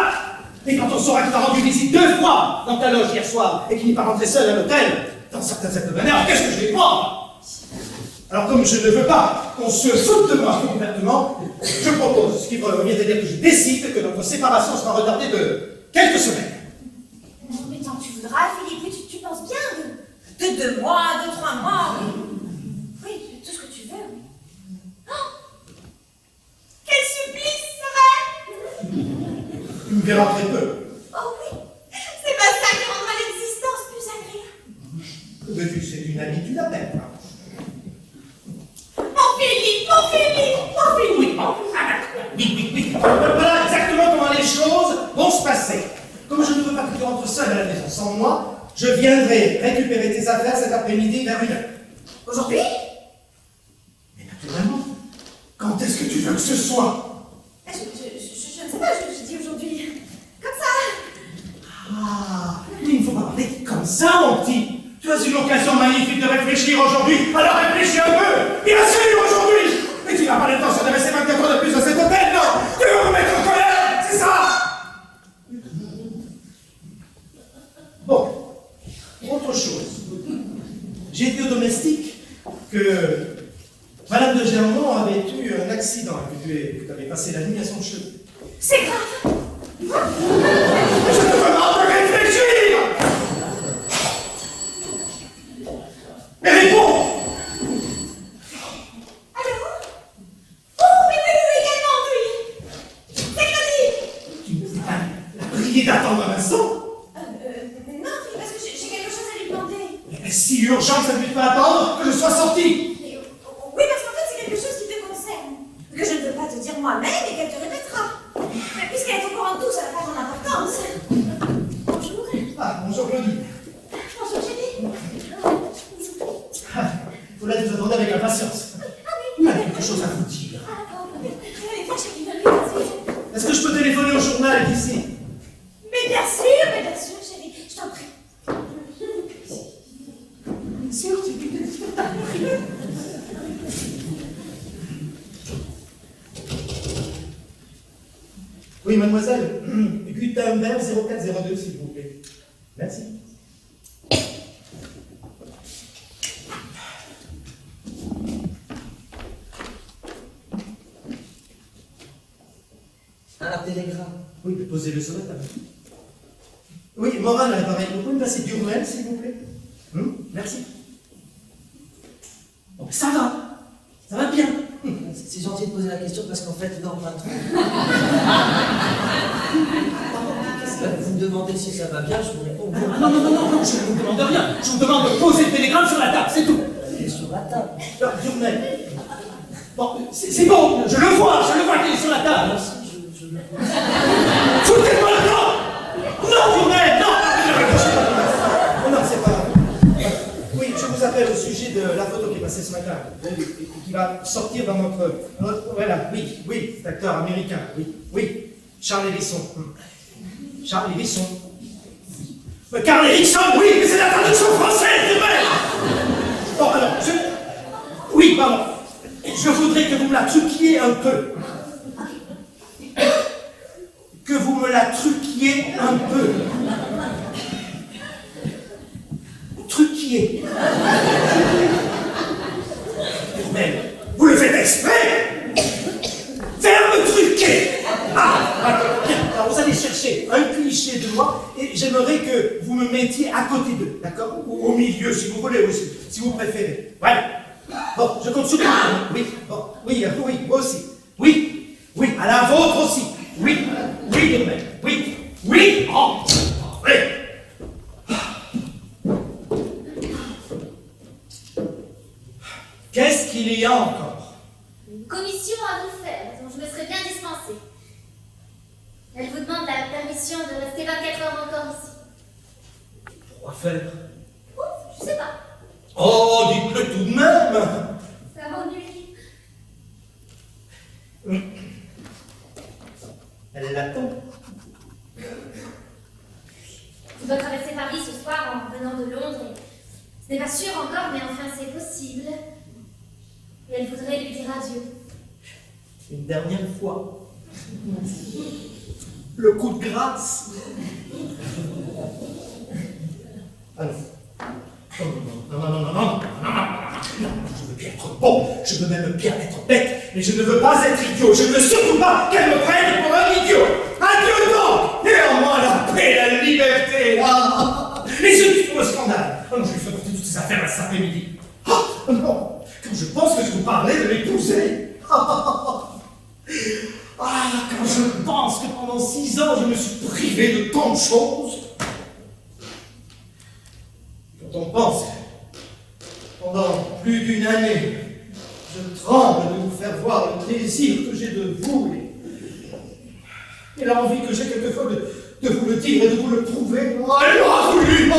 Et quand on saura que tu as rendu visite 2 fois dans ta loge hier soir et qu'il n'est pas rentré seul à l'hôtel, dans certains actes de manière, qu'est-ce que je vais prendre? Alors, comme je ne veux pas qu'on se foute de moi complètement, je propose, ce qui revient à dire que je décide que notre séparation sera retardée de quelques semaines. Non, mais tant que tu voudras, Philippe, oui, tu penses bien de 2 mois, 2-3 mois, oui. Oui, tout ce que tu veux, oui. Oh, quel supplice serait! Tu me verras très peu. Oh oui, c'est pas ça qui rendra l'existence plus agréable. Mais c'est une habitude à peine. Mon Philippe, mon Philippe, mon Philippe! Oui, oui. Voilà exactement comment les choses vont se passer. Comme je ne veux pas que tu rentres seul à la maison sans moi, je viendrai récupérer tes affaires cet après-midi vers 1h. Aujourd'hui? Mais naturellement, quand est-ce que tu veux que ce soit? Je ne sais pas, je dis aujourd'hui. Comme ça. Ah, mais il ne faut pas parler comme ça, mon petit. Tu as eu l'occasion magnifique de réfléchir aujourd'hui, alors réfléchis un peu. Bien sûr, aujourd'hui. Mais tu n'as pas l'intention de rester 24 heures de plus dans cet hôtel, non? Tu veux me mettre en colère, c'est ça? Bon, autre chose. J'ai dit au domestique que Madame de Germont avait eu un accident et que tu avais passé la nuit à son chevet. C'est grave. Je te demande de réfléchir! Mais réponds! Allô? Oh, mais oui, également, oui. C'est Claudie. Tu ne peux pas la prier d'attendre un instant? Non, parce que j'ai quelque chose à lui demander. Mais si urgent que ça ne puisse pas attendre que je sois sorti! Oui, parce qu'en fait, c'est quelque chose qui te concerne. Que je ne peux pas te dire moi-même et qu'elle te répétera. Mais puisqu'elle est au courant de tout, ça n'a pas grande importance. Bonjour. Ah, bonjour Claudie. Bonjour, chérie. Ah, vous là, vous attendez avec impatience. Il y a quelque chose à vous dire. Allez, viens, chérie, viens. Est-ce que je peux téléphoner au journal d'ici? Mais bien sûr, chérie. Je t'en prie. Bien sûr, tu peux. Oui, mademoiselle. Gutenberg 0402, s'il vous plaît. Merci. Un télégramme. Oui, mais posez-le sur la table. Oui, Morin à l'appareil. Vous pouvez me passer Durmel, s'il vous plaît? Merci. Bon, ça va bien. C'est gentil de poser la question parce qu'en fait, non, pas trop. Vous me demandez si ça va bien, je vous réponds. Ah, non, je ne vous demande rien. Je vous demande de poser le télégramme sur la table, c'est tout. Il est sur la table. Durmel. Bon, c'est bon, je le vois qu'il est sur la table. Merci, je le vois. Foutez-moi le camp! Non, Durmel, non! Non, c'est pas grave. Oui, je vous appelle au sujet de la photo qui est passée ce matin, et qui va sortir dans notre voilà, oui, cet acteur américain, oui, Charles Hérisson. Charles Hérisson. Carl Erickson, oui, mais c'est la traduction française, Durmel! Bon, alors, oui, pardon. Je voudrais que vous me la truquiez un peu. Que vous me la truquiez un peu. Truquier. Mais vous le faites exprès. Verbe truquer. Ah, coucher de moi et j'aimerais que vous me mettiez à côté d'eux, d'accord? Ou au milieu, si vous voulez aussi, si vous préférez. Voilà. Bon, je compte sur vous. Oui, bon, oui, oui, moi aussi. Oui, oui, à la vôtre aussi. Oui, oui, Germaine. Oui, oui, oh, oui. Qu'est-ce qu'il y a encore? Une commission à vous faire, dont je me serais bien dispensée. Elle vous demande la permission de rester 24 heures encore ici. Quoi faire? Oh, je sais pas. Oh, dites-le tout de même. Ça m'ennuie. Elle l'attend. Je dois traverser Paris ce soir en venant de Londres. Et ce n'est pas sûr encore, mais enfin c'est possible. Et elle voudrait lui dire adieu. Une dernière fois. Le coup de grâce. Ah non. Non, non, non, non, non, non, non, non, non, je veux bien être bon, je veux même bien être bête, mais je ne veux pas être idiot, je ne veux surtout pas qu'elle me prenne pour un idiot. Adieu donc, néanmoins la paix, la liberté, et ce tout le scandale. Oh non, je lui fais porter toutes ces affaires à cet après-midi. Oh non, quand je pense que je vous parlais de l'épouser. Quand je pense que pendant 6 ans, je me suis privé de tant de choses. Quand on pense que pendant plus d'une année, je tremble de vous faire voir le plaisir que j'ai de vous et l'envie que j'ai quelquefois de vous le dire et de vous le prouver. Oh, elle aura voulu.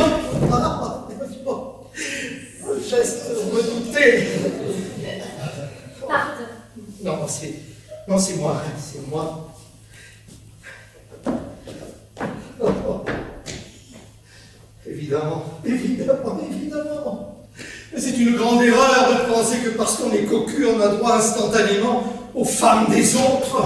Un geste redouté. Pardon. Non, c'est moi, c'est moi. Évidemment, évidemment, évidemment. Mais c'est une grande erreur de penser que parce qu'on est cocu, on a droit instantanément aux femmes des autres.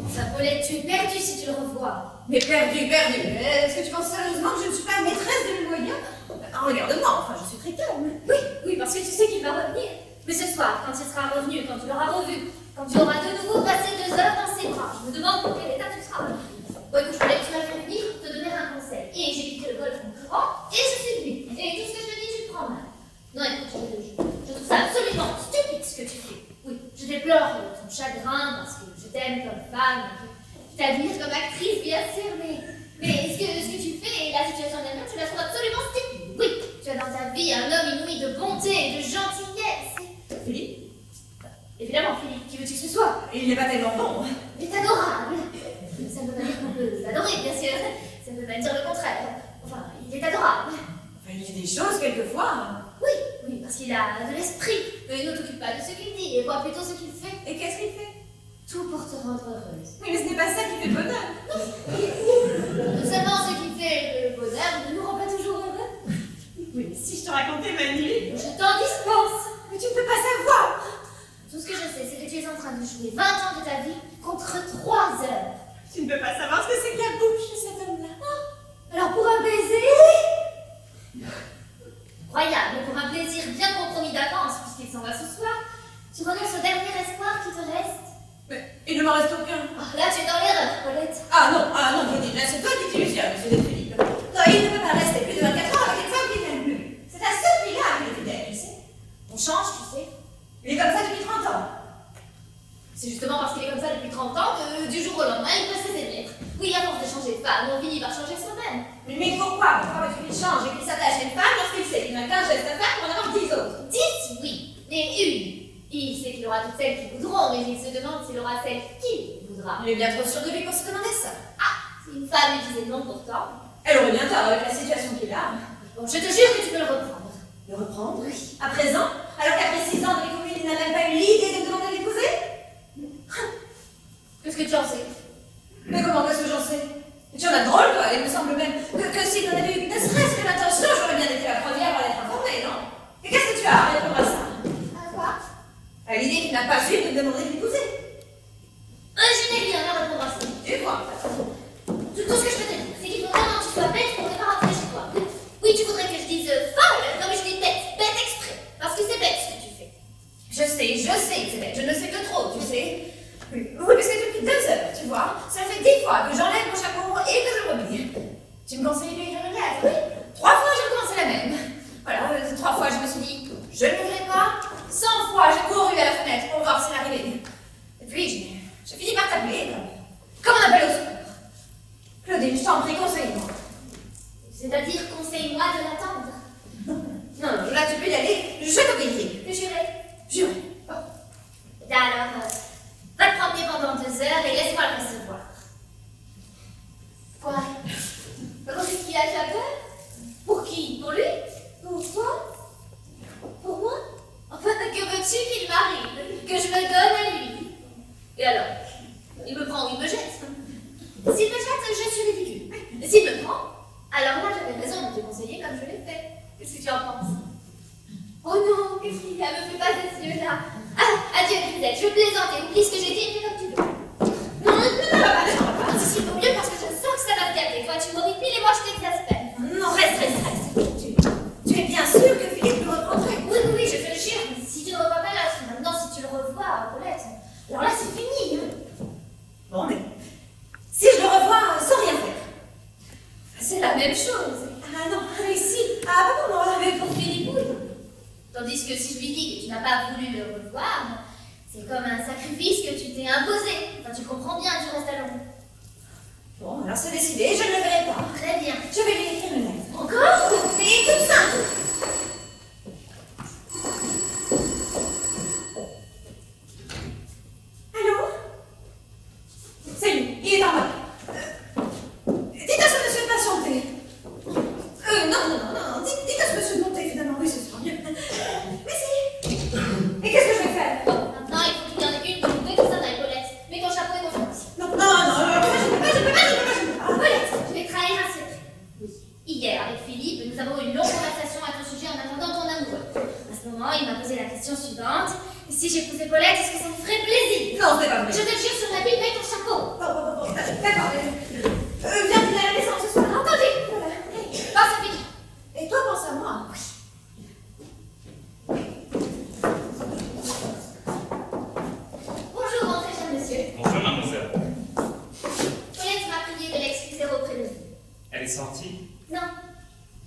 Ça Paulette, tu es perdue si tu le revois. Mais perdu. Est-ce que tu penses sérieusement que je ne suis pas maîtresse de mes moyens? Regarde-moi, enfin, je suis très calme. Oui, parce que tu sais qu'il va revenir. Mais ce soir, quand il sera revenu, quand tu l'auras revu, quand tu auras de nouveau passé 2 heures dans ses bras, je me demande pour quel état tu seras. Bon, écoute, Paulette, tu m'as fait venir pour te donner un conseil. Et j'ai quitté le golf en courant, et je suis venue. Et tout ce que je te dis, tu le prends mal. Non, écoute, je trouve ça absolument stupide ce que tu fais. Oui, je déplore ton chagrin parce que je t'aime comme femme, et que je t'admire comme actrice, bien sûr, mais ce que tu fais et la situation elle-même, je la trouve absolument stupide. Oui, tu as dans ta vie un homme inouï de bonté et de gentillesse. Philippe? Évidemment, Philippe, qui veux-tu que ce soit? Il n'est pas tellement bon. Il est adorable. Ça ne veut pas dire qu'on peut l'adorer, bien sûr. Ça ne veut pas dire le contraire. Enfin, il est adorable. Enfin, il dit des choses quelquefois. Oui, parce qu'il a de l'esprit. Il ne t'occupe pas de ce qu'il dit, et voit plutôt ce qu'il fait. Et qu'est-ce qu'il fait? Tout pour te rendre heureuse. Oui, mais ce n'est pas ça qui fait le bonheur. Non seulement ce qui fait le bonheur ne nous rend pas toujours heureux. Oui, mais si je te racontais ma nuit, Je t'en dispense. mais tu ne peux pas savoir. Tout ce que je sais, c'est que tu es en train de jouer 20 ans de ta vie contre 3 heures. Tu ne peux pas savoir ce que c'est que la bouche de cet homme-là. Alors pour un baiser, incroyable, pour un plaisir bien compromis d'avance, puisqu'il s'en va ce soir, tu renonces au dernier espoir qui te reste. Mais il ne m'en reste aucun. Oh, là, tu es dans l'erreur, Paulette. Ah non, je dis, là, c'est toi qui t'illusionnes, monsieur Philippe. Non, il ne peut pas rester plus de 24 ans avec une femme qui n'aime plus. C'est à celui-là qu'il est fidèle, tu sais. On change, tu sais. Il est comme ça depuis 30 ans. C'est justement parce qu'il est comme ça depuis 30 ans que du jour au lendemain, il peut cesser de l'être. Oui, à force de changer de femme, on finit par changer soi-même. Mais pourquoi veux-tu qu'il change et qu'il s'attache à une femme lorsqu'il sait qu'il n'a qu'un geste à faire pour en avoir 10 autres? 10, oui, et une. Il sait qu'il aura toutes celles qui voudront, mais il se demande s'il aura celle qu'il voudra. Il est bien trop sûr de lui pour se demander ça. Ah, si une femme lui disait non pourtant. Elle aurait bien tort avec la situation qu'il a. Bon, je te jure que tu peux le reprendre. Le reprendre? Oui. À présent? Alors qu'après 6 ans de vie commune, il n'a même pas eu l'idée de me demander de l'épouser? Qu'est-ce que tu en sais? Mais comment qu'est-ce que j'en sais? Tu en as drôle, toi. Il me semble même que s'il n'en avait eu ne serait-ce que l'intention, j'aurais bien été la première à l'être informée, non? Et qu'est-ce que tu as à répondre à ça? À quoi? À l'idée qu'il n'a pas su me demander de l'épouser. Je n'ai rien à répondre à ça. Tu théâtre, oui. 3 fois, j'ai recommencé la même. Voilà, 3 fois, je me suis dit, je ne le ferai pas. 100 fois, j'ai couru à la fenêtre pour voir si elle arrivait. Et puis, j'ai fini par t'appeler, comme on appelle au secours. Claudine, je t'en prie, conseille-moi. C'est-à-dire, conseille-moi de l'attendre. Non, là, tu peux y aller, je t'obéirai. Jurez. Juré. Alors, va te promener pendant 2 heures et laisse-moi le recevoir. Quoi? Qu'est-ce qu'il a, tu as peur? Pour qui? Pour lui? Pour toi? Pour moi? Enfin, que veux-tu qu'il m'arrive? Que je me donne à lui? Et alors? Il me prend ou il me jette? S'il me jette, je suis ridicule. S'il me prend, alors là, j'avais raison de te conseiller comme je l'ai fait. Qu'est-ce que tu en penses? Oh non, qu'est-ce qu'il y a? Me fais pas ces yeux-là. Ah, adieu, Grisette, je plaisantais. Oublie ce que j'ai dit et fais comme tu veux. Non, si, vaut mieux parce que je sens que ça va te gâter. Toi, tu m'horripiles et moi, je t'exaspère. Non, reste. Tu es bien sûr que Philippe le reprendrait? Oui, je te le jure. Mais si tu ne le revois pas là, maintenant, si tu le revois, Paulette, alors là, c'est fini. Bon, mais si je le revois sans rien faire. C'est la même chose. Ah non, mais si. Ah, pas pour moi. Mais pour Philippe, oui. Tandis que si je lui dis que tu n'as pas voulu le revoir, c'est comme un sacrifice que tu t'es imposé. Enfin, tu comprends bien, tu restes à Londres. Bon, alors c'est décidé, je ne le verrai pas. Très bien. Je vais lui écrire une lettre. Encore? Mais toute simple. Allô? C'est lui, il est en bas. Dites à ce monsieur de patienter. Non. Dites à ce monsieur de monter, finalement, oui, ce sera mieux. Mais si. Et qu'est-ce que je vais faire? Maintenant, il faut qu'il y en ait une ou deux qui s'en aillent, Paulette. Mets ton chapeau et ton chemise. Non, je peux pas. Paulette, je vais trahir un secret. Oui. Hier, avec Philippe, nous avons eu une longue conversation à ton sujet en attendant ton amoureux. À ce moment, il m'a posé la question suivante. Si j'épousais Paulette, est-ce que ça me ferait plaisir? Non, c'est pas vrai. Je te le jure sur la Bible, mets ton chapeau. Bon, d'accord. Viens dîner à la naissance ce soir. Attendez. Voilà. Ah, c'est fini. Et toi, pense à moi. Bonjour, mon très cher monsieur. Bonjour, mademoiselle. Paulette m'a prié de l'excuser auprès de vous. Elle est sortie? Non,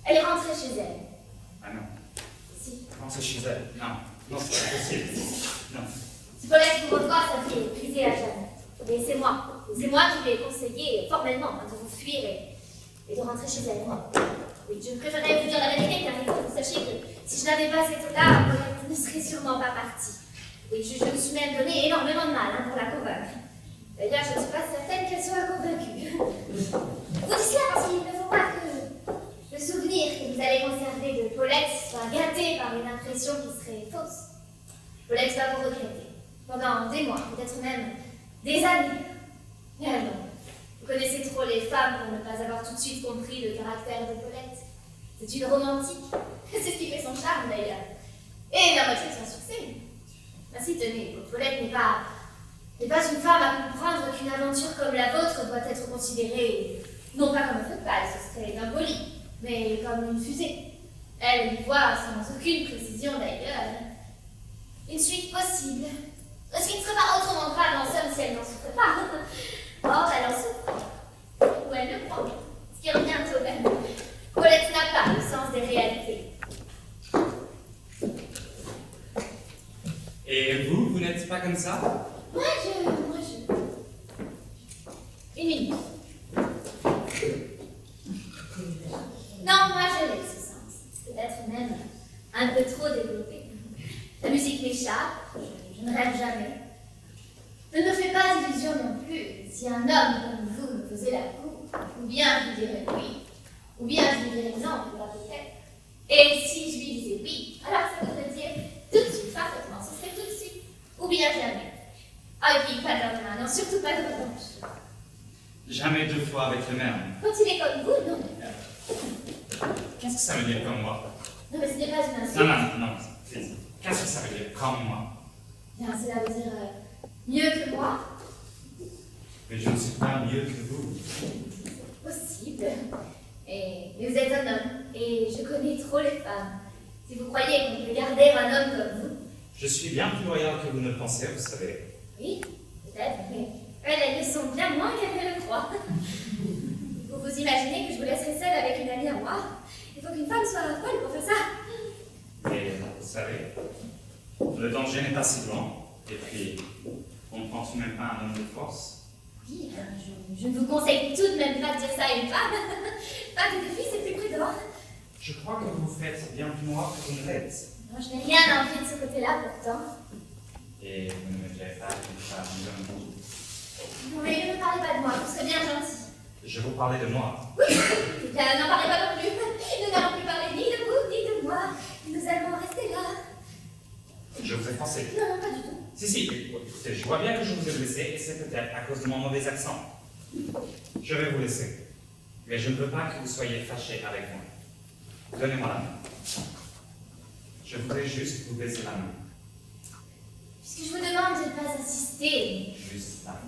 elle est rentrée chez elle. Ah non. Si. Rentrez chez elle. Non, c'est pas possible. Non. Si Paulette vous revoit, sa vie est brisée à jamais. Et c'est moi. C'est moi qui lui ai conseillé formellement de vous fuir et de rentrer chez elle. Moi. Oui, je préférais vous dire la vérité car vous sachez que si je n'avais pas été là, Paulette ne serait sûrement pas partie. Et je me suis même donné énormément de mal pour la convaincre. D'ailleurs, je ne suis pas certaine qu'elle soit convaincue. Vous dites cela parce qu'il ne faut pas que le souvenir que vous allez conserver de Paulette soit gâté par une impression qui serait fausse. Paulette va vous regretter. Pendant des mois, peut-être même des années. Mais non, vous connaissez trop les femmes pour ne pas avoir tout de suite compris le caractère de Paulette. C'est une romantique. C'est ce qui fait son charme d'ailleurs. Et la moitié de son succès. Ainsi, tenez, Paulette n'est pas une femme à comprendre qu'une aventure comme la vôtre doit être considérée non pas comme un feu de paille, ce serait un bolide, mais comme une fusée. Elle y voit, sans aucune précision d'ailleurs, une suite possible. Ce qui ne serait pas autrement grave en somme si elle n'en souffre pas. Or, elle en souffre. Ou elle le prend. Ce qui revient au même. Paulette n'a pas le sens des réalités. Et vous n'êtes pas comme ça? Moi, je... Une minute. Non, moi, je l'ai, ce sens. Peut-être même un peu trop développé. La musique m'échappe, je ne rêve jamais. Ne me fais pas d'illusion non plus. Si un homme comme vous me faisait la cour, ou bien je lui dirais oui, ou bien je lui dirais non, pour la peut-être. Et si je lui disais oui, alors ça voudrait dire tout de suite, parfaitement, ce serait tout de suite, ou bien jamais. Ah, et puis pas de main, non, surtout pas de revanche. Jamais 2 fois avec le même. Quand il est comme vous, non. Qu'est-ce que ça veut dire comme moi? Non, mais ce n'est pas une insulte. Non, please. Qu'est-ce que ça veut dire comme moi? Bien, cela veut dire mieux que moi. Mais je ne suis pas mieux que vous. Possible. Mais vous êtes un homme, et je connais trop les femmes. Si vous croyez qu'on peut garder un homme comme vous. Je suis bien plus loyal que vous ne le pensez, vous savez. Oui, peut-être, mais elles le sont bien moins qu'elles ne le croient. Vous vous imaginez que je vous laisserai seule avec une amie à moi? moi. Il faut qu'une femme soit folle pour faire ça. Mais vous savez, le danger n'est pas si loin. Et puis, on ne prend tout de même pas un homme de force. Oui, je ne vous conseille tout de même pas de dire ça à une femme. Pas de filles, c'est plus prudent. Je crois que vous faites bien plus noir que vous ne l'êtes. Non, je n'ai rien envie de ce côté-là pourtant. Et vous ne me direz pas qu'une femme comme vous. Non, mais ne me parlez pas de moi, vous serez bien gentil. Je vous parlais de moi. Oui, eh bien, n'en parlez pas non plus. Nous n'allons plus parler ni de vous, ni de moi. Nous allons rester là. Je vous ai français. Non, non, pas du tout. Si, écoutez, je vois bien que je vous ai blessé et c'est peut-être à cause de mon mauvais accent. Je vais vous laisser. Mais je ne veux pas que vous soyez fâchés avec moi. Donnez-moi la main. Je voudrais juste vous baiser la main. Puisque je vous demande de ne pas insister. Juste ça.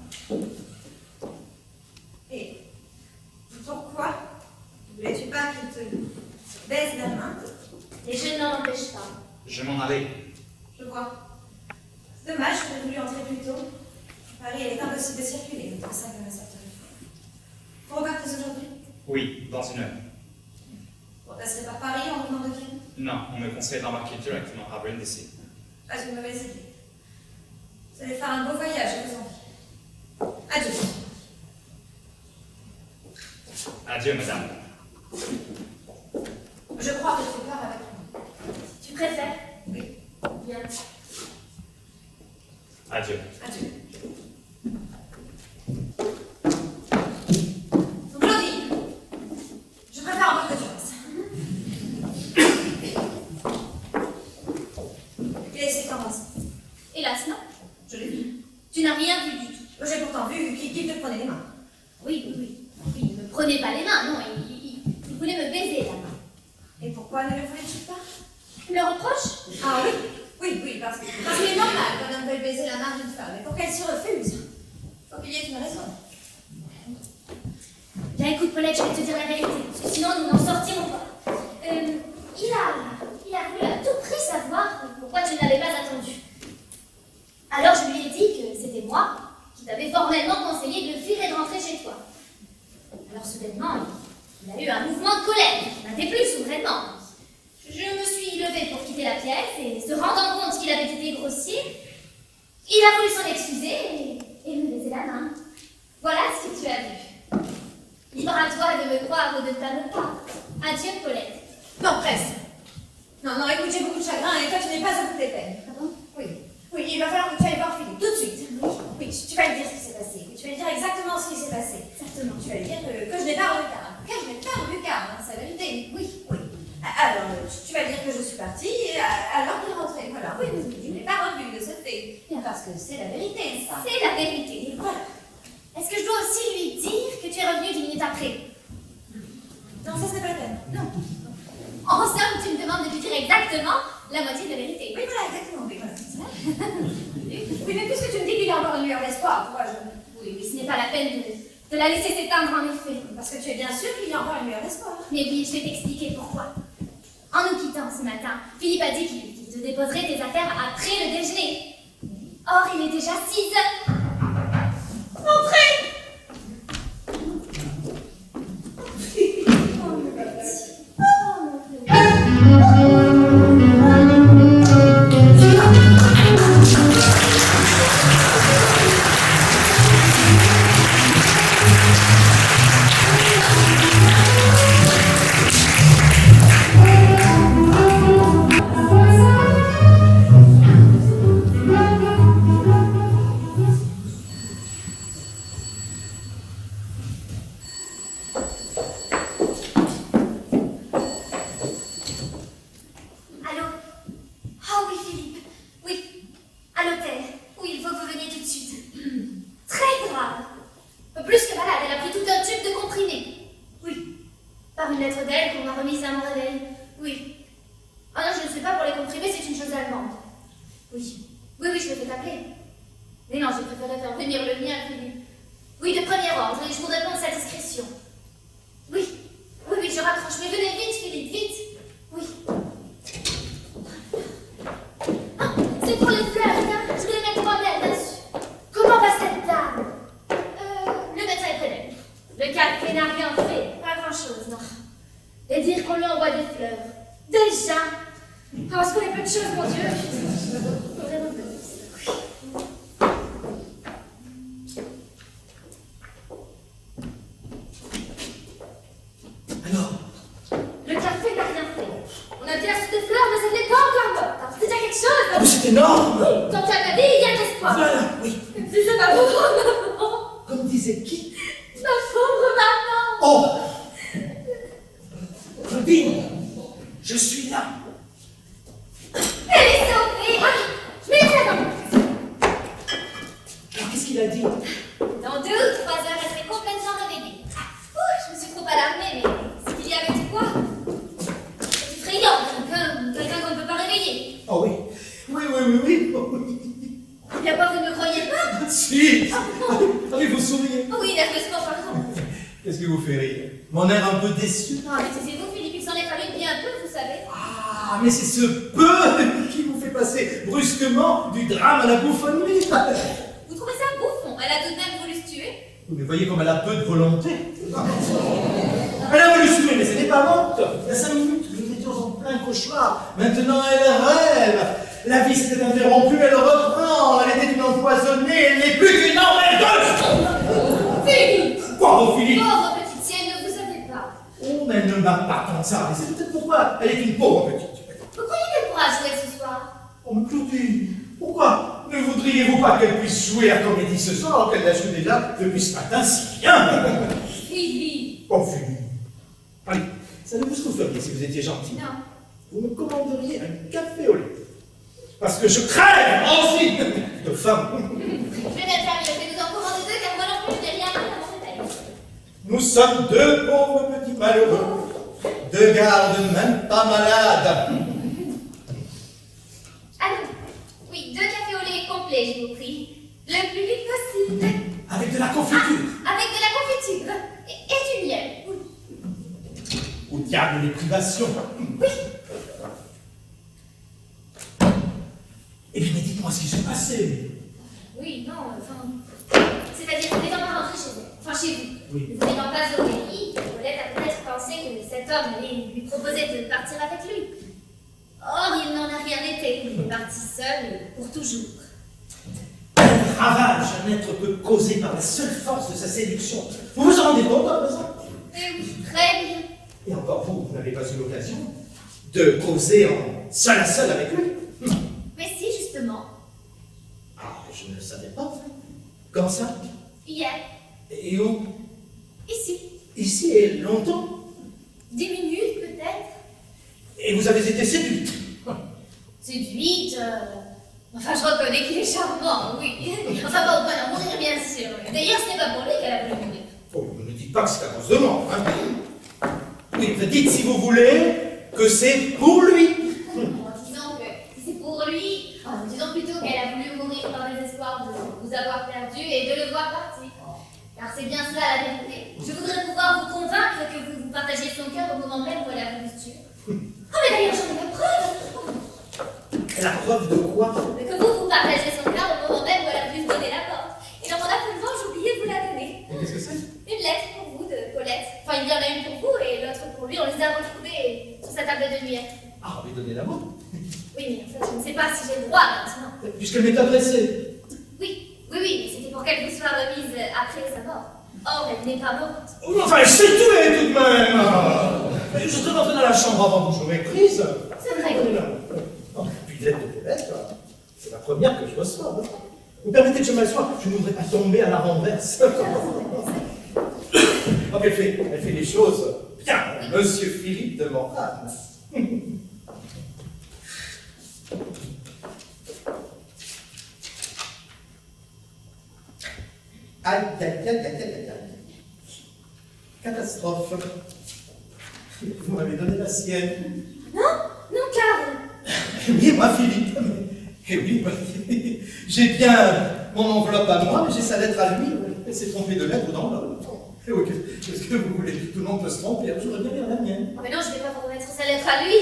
Et pourquoi ne voulais-tu pas qu'il te baise la main? Et je n'en empêche pas. Je m'en allais. Je vois. C'est dommage, j'aurais voulu entrer plus tôt. Paris, il est impossible de circuler entre 5 et 7 heures. Vous repartez aujourd'hui? Oui, dans une heure. Vous ne passerez pas Paris en revenant de Vienne? Non, on me conseille d'embarquer directement à Brindisi. Pas une mauvaise idée. Vous allez faire un beau voyage, je vous en prie. Adieu. Adieu, madame. Je crois que tu pars avec moi. Tu préfères? Oui. Bien. Adieu. Adieu. Claudine, je préfère avoir que tu restes. Et c'est t'embrasser. Hélas, non. Je l'ai vu. Tu n'as rien vu du tout. J'ai pourtant vu qu'il te prenait les mains. Oui. Il ne me prenait pas les mains, non. Il voulait me baiser la main. Et pourquoi ne le voulais-tu pas? Le reproche? Ah oui. Oui, parce qu'il est normal qu'un homme veuille baiser la main d'une femme. Et pour qu'elle s'y refuse, il faut qu'il y ait une raison. Bien, écoute, Paulette, je vais te dire la vérité, parce que sinon nous n'en sortirons pas. Il a voulu à tout prix savoir pourquoi tu n'avais pas attendu. Alors je lui ai dit que c'était moi qui t'avais formellement conseillé de le fuir et de rentrer chez toi. Alors soudainement, il a eu un mouvement de colère, il n'était plus souverainement. Je me suis levée pour quitter la pièce et se rendant compte qu'il avait été grossier, il a voulu s'en excuser et me baiser la main. Voilà ce que tu as vu. Libre à toi de me croire ou de ne pas me croire. Adieu, Paulette. Non, presque. Non, écoute, j'ai beaucoup de chagrin et toi, tu n'es pas à bout des peines. Ah bon? Oui, il va falloir que tu ailles voir Philippe, tout de suite. Oui, tu vas lui dire ce qui s'est passé. Oui, tu vas lui dire exactement ce qui s'est passé. Exactement. Tu vas lui dire que je n'ai pas revu car. Que je n'ai pas revu car, c'est la vérité. Oui. Alors, tu vas dire que je suis partie alors qu'il est rentré. Voilà, oui, je n'ai pas revu de ce fait. Parce que c'est la vérité, ça. C'est la vérité. Voilà. Est-ce que je dois aussi lui dire que tu es revenu 10 minutes après? Non, ça, ce n'est pas la peine. Non. En somme, tu me demandes de lui dire exactement la moitié de la vérité. Oui, voilà, exactement. Oui, voilà. Oui, mais puisque tu me dis qu'il y a encore une lueur d'espoir, pourquoi je... Oui, ce n'est pas la peine de la laisser s'éteindre en effet. Parce que tu es bien sûr qu'il y a encore une lueur d'espoir. Mais oui, je vais t'expliquer pourquoi. En nous quittant ce matin, Philippe a dit qu'il te déposerait tes affaires après le déjeuner. Or, il est déjà 6 heures. Entrez! Allô? Ah oui, Philippe. Oui. À l'hôtel. Oui, il faut que vous veniez tout de suite. Très grave. Plus que malade, elle a pris tout un tube de comprimés. Oui. Par une lettre d'elle qu'on m'a remise à mon réveil. Oui. Ah non, je ne sais pas, pour les comprimés, c'est une chose allemande. Oui. Oui, je me fais appeler. Mais non, j'ai préféré faire venir le mien, Philippe. Oui, de premier ordre, et je vous réponds sa discrétion. Oui, je raccroche. Mais venez vite, Philippe, vite. Oui. Ah, c'est pour les fleurs, hein. Je voulais mettre moi-même dessus. Comment va cette dame? Le médecin est près d'elle. Le café n'a rien fait. Pas grand-chose, non. Elle dit dire qu'on lui envoie des fleurs. Déjà. Oh, je connais peu de choses, mon Dieu. Vraiment peu. Alors, Le café n'a rien fait. On a bien reçu des fleurs, mais ça n'est pas encore mort. Alors, c'est déjà quelque chose. ah, mais c'est énorme! Tant qu'à ma vie, il y a de l'espoir. Voilà, oui. C'est ma pauvre maman. Comme disait qui? Ma pauvre maman. Oh! Claudine, je suis là. Elle est sauvée. Ah, je mets la main. Alors, qu'est-ce qu'il a dit? Dans 2 ou 3 heures, elle serait complètement réveillée. Ouh, je me suis trop alarmée, mais c'est qu'il y avait du quoi? C'est effrayant, quelqu'un qu'on ne peut pas réveiller. Oh oui. Oui, oui, oui, oui. Oh, oui. Il a pas, vous ne me croyez pas? Si! Ah, mais vous souriez. Oh oui, nerveusement, pardon. Qu'est-ce qui vous fait rire? Mon air un peu déçu? Non, mais c'est vous, Philippe, il s'en est fallu bien peu, vous savez. Ah, mais c'est ce peu qui vous fait passer brusquement du drame à la bouffonnerie. Vous trouvez ça bouffon? Elle a tout de même voulu se tuer. Mais voyez comme elle a peu de volonté. Elle a voulu se tuer, mais ce n'est pas morte. Il y a 5 minutes, nous étions en plein cauchemar. Maintenant, elle rêve. La vie s'était interrompue, elle reprend. Elle était une empoisonnée, elle n'est plus qu'une emmerdeuse. Philippe! Quoi, mon Philippe? Pauvre petite sienne, ne vous savez pas. Oh, mais elle ne m'a pas tant ça. Mais c'est peut-être pourquoi elle est une pauvre petite. Vous croyez qu'elle pourra jouer ce soir? Oh, mais Claudine, pourquoi ne voudriez-vous pas qu'elle puisse jouer à comédie ce soir, qu'elle la joue déjà depuis ce matin si bien? Philippe! Oh, Philippe. Allez, savez-vous ce que vous feriez si vous étiez gentil? Non. Vous me commanderiez un café au lait. Parce que je crève aussi de faim. Je vais même faire mieux, je vais nous en commander 2, car moi non plus, je n'ai rien pris à mon réveil. Nous sommes 2 pauvres petits malheureux. 2 gardes même pas malades. Allons. Oui, 2 cafés au lait complets, je vous prie. Le plus vite possible. Avec de la confiture. Avec de la confiture. Et du miel. Oui. Au diable les privations. Oui. Eh bien, mais dites-moi ce qui s'est passé. Oui, non, enfin... C'est-à-dire, vous n'étant pas rentré chez elle. Enfin, chez vous. Oui. Vous n'ayant pas obéi, Paulette a peut-être pensé que cet homme allait lui proposer de partir avec lui. Or, il n'en a rien été. Il est parti seul pour toujours. Quel ravage un être peut causer par la seule force de sa séduction. Vous vous en rendez compte à présent? Eh oui, très bien. Et encore vous n'avez pas eu l'occasion de causer en seul à seul avec lui. Mais si, justement, Ah, je ne le savais pas. Quand ça? hier, Et où? ici, Ici et longtemps? 10 minutes peut-être, Et vous avez été séduite? séduite, enfin je reconnais qu'il est charmant, oui. Enfin pas au point d'en mourir, bien sûr. D'ailleurs, ce n'est pas pour lui qu'elle a voulu mourir. Oh, ne dites pas que c'est à cause de moi. Hein. Oui, dites si vous voulez que c'est pour lui. En disant que si c'est pour lui, disons plutôt qu'elle a voulu mourir par désespoir de vous avoir perdu et de le voir partir. Car c'est bien cela la vérité. Je voudrais pouvoir vous convaincre que vous partagiez son cœur au moment même où elle a voulu se tuer. Oh, mais d'ailleurs, j'en ai la preuve. La preuve de quoi? Mais que vous partagez son cœur au moment même où elle a voulu se donner la porte. Et dans mon appelement, j'ai oublié de vous la donner. Qu'est-ce que c'est? Une lettre pour vous de Paulette. Enfin, il y en a une pour vous et l'autre pour lui. On les a retrouvées sur sa table de nuit. Ah, mais donnez la moi. Oui, mais en fait, je ne sais pas si j'ai le droit maintenant. Puisqu'elle m'est adressée. Oui, mais c'était pour qu'elle vous soit remise après sa mort. Or, elle n'est pas morte. Oh, enfin, elle s'est tuée tout de même. Je suis rentré dans la chambre avant que je m'ai prise. C'est vrai. Donnez-la. Oh, puis lettre de Paulette, c'est la première que je reçois. Hein. Vous permettez que je m'assoie? Je ne voudrais pas tomber à la renverse. Oh, elle fait les choses bien, Monsieur Philippe de Morane. Aïe, aïe, aïe, aïe, aïe, aïe. Catastrophe. Vous m'avez donné la sienne. Non, Karl. Oui, moi, Philippe. Eh oui, j'ai bien mon enveloppe à moi, mais j'ai sa lettre à lui. Elle s'est trompée de lettre dans l'autre. Eh oui, qu'est-ce que vous voulez? Tout le monde peut se tromper. J'aurais bien la mienne. Oh, mais non, je ne vais pas vous remettre sa lettre à lui.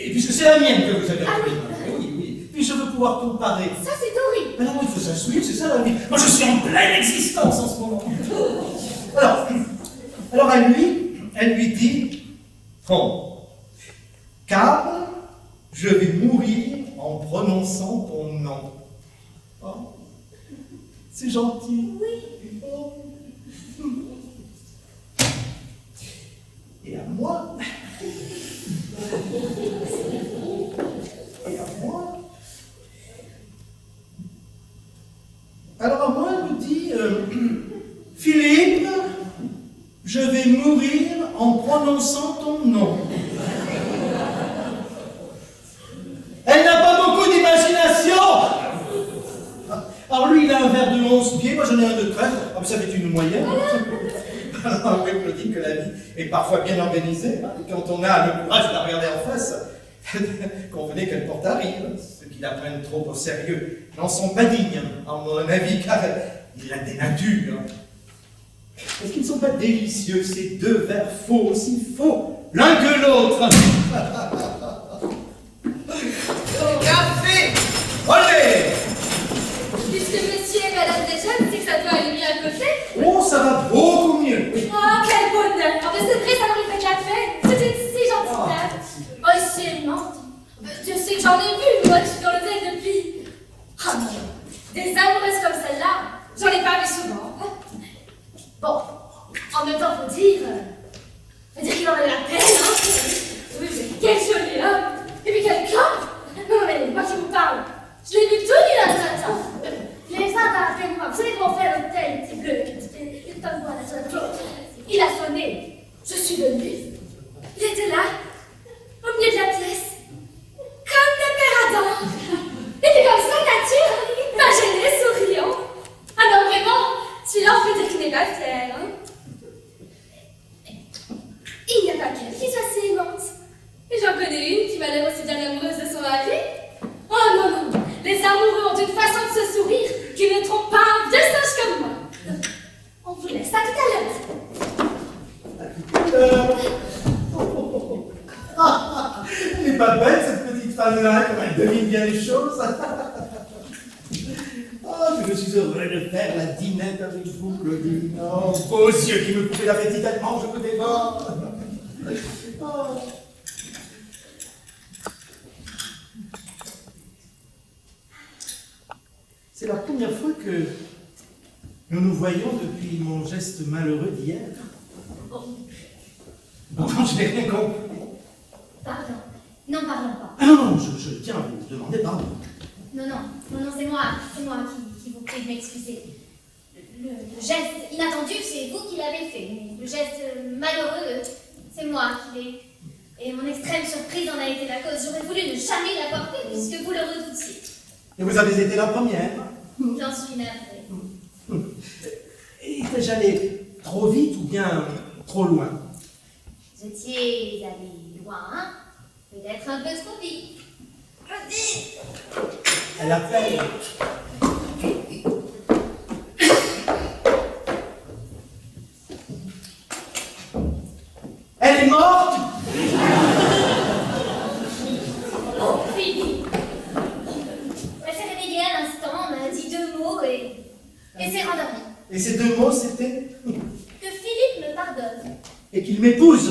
Et puisque c'est la mienne que vous avez Ah oui. Oui, oui. Puis je veux pouvoir comparer. Ça, c'est horrible. Mais non, il faut s'instruire, c'est ça la vie. Moi, je suis en pleine existence en ce moment. Alors elle lui dit, bon, car je vais mourir en prononçant ton nom. Oh, c'est gentil. Oh. Et à moi. Et à moi. Alors à moi, elle me dit, Philippe, je vais mourir en prononçant ton nom. Elle n'a pas beaucoup d'imagination. Alors lui, il a un verre de 11 pieds, moi j'en ai un de 13. Ah, mais ça fait une moyenne. Alors oui, on me dit que la vie est parfois bien organisée. Hein, et quand on a le courage de la regarder en face, convenez qu'elle porte à rire. Ceux qui la prennent trop au sérieux n'en sont pas dignes, à mon avis, car ils la dénaturent. Est-ce qu'ils ne sont pas délicieux, ces deux verres faux, aussi faux, l'un que l'autre? Café! Olé! Puisque monsieur et madame déjeunent, c'est que ça doit aller mieux à côté. Oh, ça va beaucoup mieux. Oh, quel bonheur! Oh, mais c'est vrai, ça m'aurait fait café. C'était si gentil, madame. Oh, c'est aimante. Dieu sait que j'en ai vu, moi, qui suis dans l'hôtel depuis. Ah non, des amoureuses comme celle-là, j'en ai pas vu souvent. Bon, en même temps, faut dire qu'il en valait la peine, hein. Oui, mais quel joli homme. Et puis quel corps. Non, mais moi qui vous parle, je l'ai vu tout nu là, attends. Les femmes à peine moi, vous savez comment faire l'hôtel, c'est bleu, il pas moi là sur la cloche. Il a sonné, je suis venue. Il était là, au milieu de la pièce, comme le père Adam. Il était comme ça, nature, pas gêné, souriant. Alors vraiment, celui-là, on peut dire qu'il n'est pas fier, hein. Il n'y a pas qu'elle qui soit si immense. Et j'en connais une qui m'a l'air aussi bien amoureuse de son mari. Oh non, non, les amoureux ont une façon de se sourire qui ne trompe pas un vieux sage comme moi. On vous laisse à tout à l'heure. Elle n'est pas belle, cette petite femme-là, comme elle devine bien les choses. Oh, je suis heureux de faire la dînette avec vous, Claudine. Oh, vos yeux qui me coupez l'appétit tellement je vous dévore. Oh. C'est la première fois que nous nous voyons depuis mon geste malheureux d'hier. Non, je n'ai rien compris. Pardon. Non, pardon pas. Ah non, je tiens à vous demander pardon. Non, c'est moi qui vous prie de m'excuser. Le geste inattendu, c'est vous qui l'avez fait. Mais le geste malheureux, c'est moi qui l'ai. Et mon extrême surprise en a été la cause. J'aurais voulu ne jamais l'avoir fait puisque vous le redoutiez. Et vous avez été la première. J'en suis navrée. Étais-je allé trop vite ou bien trop loin? Vous étiez allé loin, hein? Peut-être un peu trop vite. Claudine! Elle appelle. Elle est morte? Oh, Philippe! Elle s'est réveillée à l'instant, m'a dit 2 mots et s'est rendormie. Et ces 2 mots, c'était? Que Philippe me pardonne. Et qu'il m'épouse.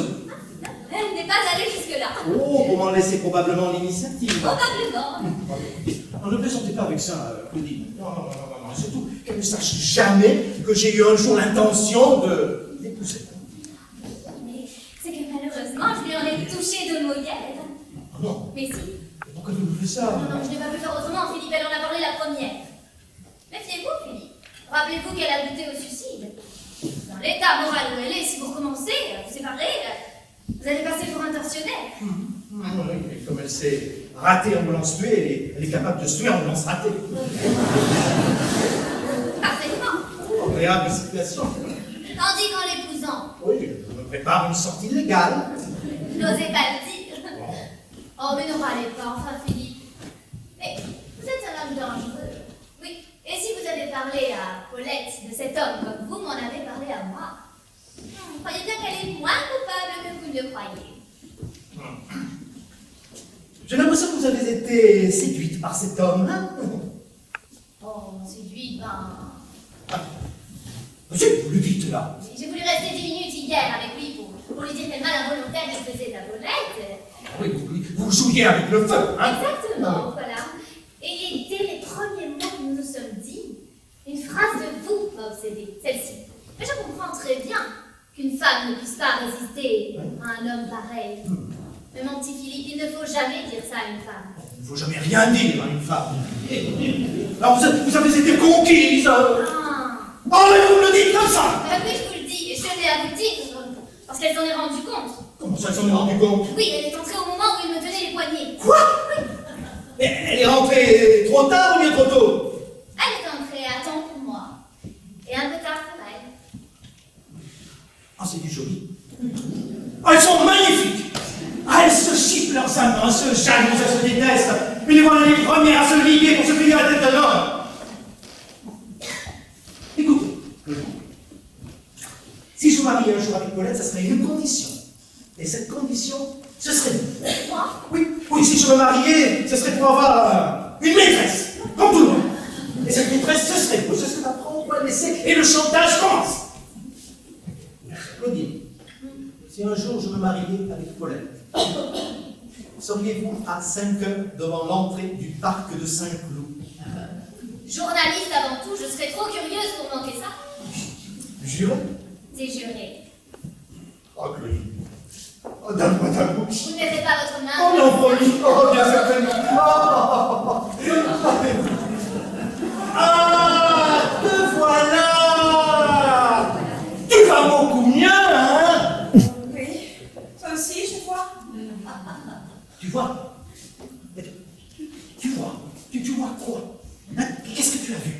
Elle n'est pas allée jusque-là. Oh, vous m'en laissez probablement l'initiative. Probablement. Non, ne plaisantez pas avec ça, Claudine. Non, surtout qu'elle ne sache jamais que j'ai eu un jour l'intention de l'épouser. Mais c'est que malheureusement, je lui en ai touché 2 mots hier. Non, Mais si. pourquoi vous faites ça? Non, je n'ai pas pu faire autrement. Philippe, elle en a parlé la première. Méfiez-vous, Philippe. Rappelez-vous qu'elle a goûté au suicide. Dans l'état moral où elle est, si vous recommencez à vous séparer, vous allez passer pour un tortionnaire. Oui, mais comme elle s'est ratée en ambulance tuée, elle est capable de se tuer en ambulance ratée. Parfaitement. Agréable situation. Tandis qu'en l'épousant, Oui, je me prépare une sortie légale. n'osez pas le dire. Oh, mais ne râlez pas, enfin, Philippe. Mais vous êtes un homme dangereux. Oui, et si vous avez parlé à Paulette de cet homme comme vous m'en avez parlé à moi, croyez bien qu'elle est moins coupable que vous ne le croyez. J'ai l'impression que vous avez été séduite par cet homme. Hein? Oh, séduit, Vous le dites là. j'ai voulu rester 10 minutes hier avec lui pour lui dire quel mal involontaire il faisait à Paulette. Oui, vous jouiez avec le feu, hein? Exactement, voilà. Et dès les premiers mots que nous nous sommes dit, une phrase de vous m'a obsédée, celle-ci. Mais je comprends très bien qu'une femme ne puisse pas résister à un homme pareil. Mais mon petit Philippe, il ne faut jamais dire ça à une femme. Il ne faut jamais rien dire à une femme. Alors vous avez été conquise. Ah. Oh, mais vous me le dites comme ça! Oui, je vous le dis, et je tenais à vous le dire, parce qu'elle s'en est rendue compte. Comment ça, elle s'en est rendue compte? Oui, elle est entrée au moment où il me tenait les poignets. Quoi? Elle est rentrée trop tard ou bien trop tôt? Elle est entrée à temps pour moi, et un peu tard pour elle. Ah, c'est du joli. Ah, elles sont magnifiques! Ah, elles se chipent leurs amants, elles se jalousent, elles se détestent. Mais les voilà les premières à se liguer pour se payer la tête d'un homme. Écoutez, si je me mariais un jour avec Paulette, ça serait une condition. Et cette condition, ce serait vous. Moi? Oui, si je me mariais, ce serait pour avoir une maîtresse, comme tout le monde. Et cette maîtresse, ce serait vous. Ce serait d'apprendre à laisser. Et le chantage commence. Claudine, si un jour je me mariais avec Paulette, seriez-vous à 5 heures devant l'entrée du parc de Saint-Cloud? Journaliste avant tout, je serais trop curieuse pour manquer ça. Juré? C'est juré. Oh, Claudine. Oh, donne-moi ta bouche. Vous ne mettez pas votre main. Oh, non, folie. Oh, bien certainement. Oh. Ah, te voilà. Tu vas beaucoup mieux, hein? Oui. Toi aussi, je vois. Tu vois? Tu vois quoi? Hein? Qu'est-ce que tu as vu?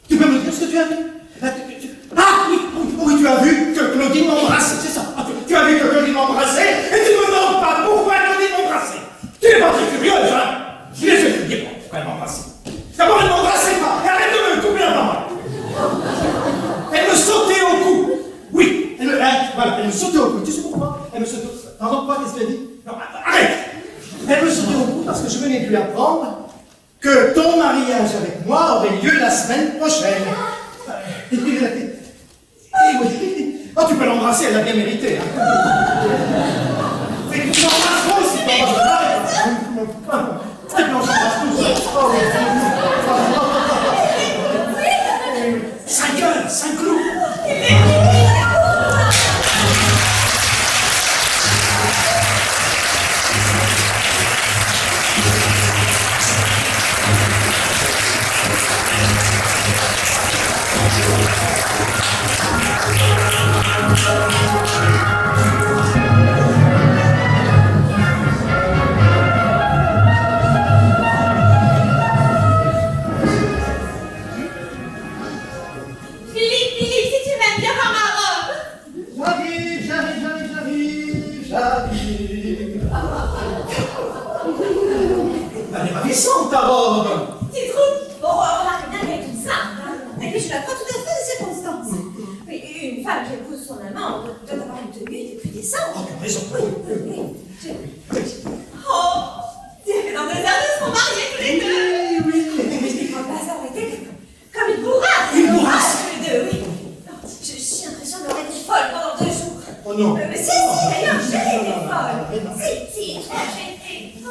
Tu peux me dire ce que tu as vu? Hein, Ah oui, tu as vu que Claudine m'embrassait, c'est ça. Ah, tu as vu que Claudine m'embrassait et tu me demandes pas pourquoi Claudine m'embrassait. Tu n'es pas très curieuse, hein? Je vais te dire pourquoi elle m'embrassait. D'abord, elle ne m'embrassait pas. Et arrête de me couper la parole. Elle me sautait au cou. Oui, elle me sautait au cou. Tu sais pourquoi? Elle me sautait au cou. Pardon, quoi? Qu'est-ce qu'elle dit? Non, arrête. Elle me sautait au cou parce que je venais de lui apprendre que ton mariage avec moi aurait lieu la semaine prochaine. Et oui. Oh, tu peux l'embrasser, elle l'a bien mérité. Hein. Mais tu l'embrasses moi aussi, Cinq heures, 5 clous. Philippe, si tu m'aimes bien par ma robe. J'arrive. Elle est ravissante, ta robe. Tu trouves? Bon, remarque bien qu'elle est toute simple. Hein. Et puis je la crois tout à fait de circonstance. Oui, une femme qui épouse son amant doit avoir une tenue des plus décentes. Oh, tu as raison. Oh, c'est dans 2 heures, ils seront mariés tous les deux. Oui. Je ne crois pas s'arrêter comme une bourrasque. Une bourrasque. Tous les deux, oui. Non, j'ai l'impression d'avoir été folle pendant 2 jours. Oh non. Mais si, d'ailleurs, j'ai été Mais folle. non. Si, j'ai été. Oh,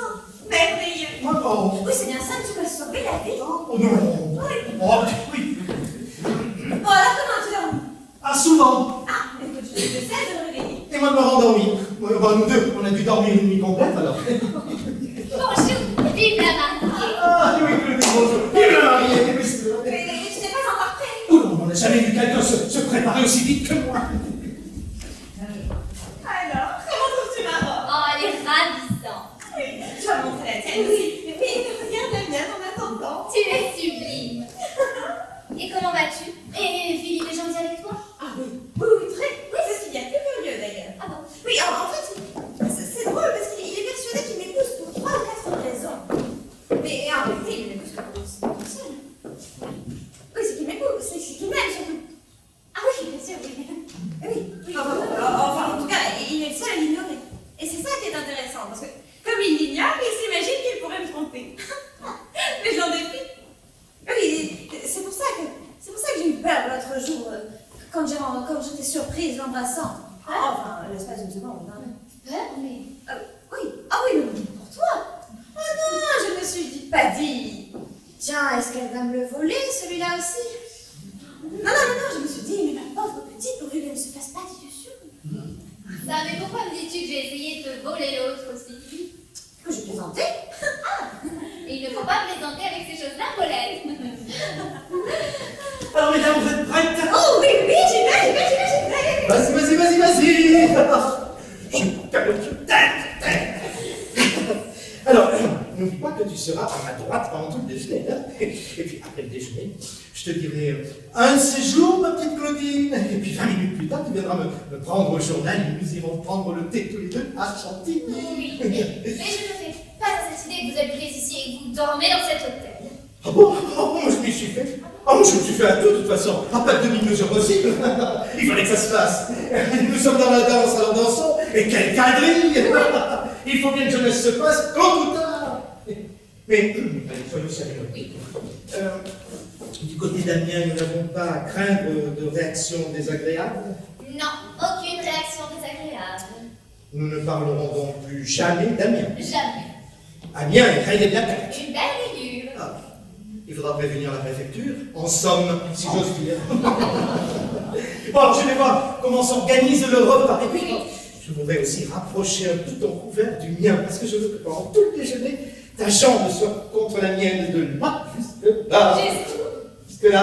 merveilleux. Oh non. Oui, c'est bien ça que tu m'as sauvé la vie. Oh non. Oui. Oh oui. Bon, alors comment tu dors? Ah, souvent. Ah, écoute, je sais de me réveiller. Et moi de me rendormir. Nous deux, on a dû dormir une nuit complète alors. Bonjour, vive la mariée. Ah oui, bonjour. Vive la mariée. Mais tu n'es pas encore prêt. Oh non, on n'a jamais vu quelqu'un se préparer aussi vite que moi. Alors, comment trouves-tu ma robe? Oh, elle est ravissante. Oui, tu vas montrer la tienne aussi. Mais regarde la mienne en attendant. Tu es sublime. Et comment vas-tu? Et Philippe est gentil avec toi? Ah oui, très. Oui, c'est ce qu'il y a de plus curieux d'ailleurs. Ah bon? Oui, en fait, c'est drôle parce qu'il est persuadé qu'il m'épouse pour 3 ou 4 raisons. Mais en réalité, il m'épouse que pour une seule. Oui, c'est qu'il m'épouse, c'est qu'il m'aime surtout. Ah oui, bien sûr, oui. Oui. Enfin, en tout cas, il est le seul à l'ignorer. Et c'est ça qui est intéressant, parce que comme il l'ignore, il s'imagine qu'il pourrait me tromper. Mais je l'en défie. Oui, c'est pour ça que j'ai eu peur l'autre jour, quand j'étais surprise l'embrassant. Enfin, l'espace d'une seconde. Hein. Peur, mais... Oui, mais pour toi. là aussi. Non, je me suis dit, mais ma pauvre petite, pourvu qu'elle ne se fasse pas d'illusions. Ça, mais pourquoi me dis-tu que j'ai essayé de te voler l'autre aussi? Que je plaisantais. Et il ne faut pas plaisanter avec ces choses-là, Paulette. Alors, mesdames, vous êtes prêtes? Oh oui, j'y vais. Vas-y. Alors, n'oublie pas que tu seras à ma droite pendant tout le déjeuner. Hein. Et puis, après le déjeuner, je te dirai un de ces jours, ma petite Claudine. Et puis, 20 minutes plus tard, tu viendras me prendre au journal et nous irons prendre le thé tous les deux à Chantilly. Oui, mais je ne fais pas à cette idée que vous habitez ici et que vous dormez dans cet hôtel. Ah bon? Moi, je m'y suis fait. Moi, je me suis fait à deux, de toute façon. Pas de demi-mesure possible. Il fallait que ça se fasse. Nous sommes dans la danse, alors dansons. Et quelle quadrille! Il faut bien que jeunesse se passe, tôt ou tard. Mais, allez, soyons sérieux. Du côté d'Amiens, nous n'avons pas à craindre de réactions désagréables. Non, aucune réaction désagréable. Nous ne parlerons donc plus jamais d'Amiens. Jamais. Amiens est très bien calme. Une belle figure. Ah, il faudra prévenir la préfecture, en somme, si j'ose dire. Bon, je vais voir comment s'organise le repas. Et puis, je voudrais aussi rapprocher un peu ton couvert du mien, parce que je veux que pendant tout le déjeuner, ta jambe soit contre la mienne de là jusque-là. Jusque-là.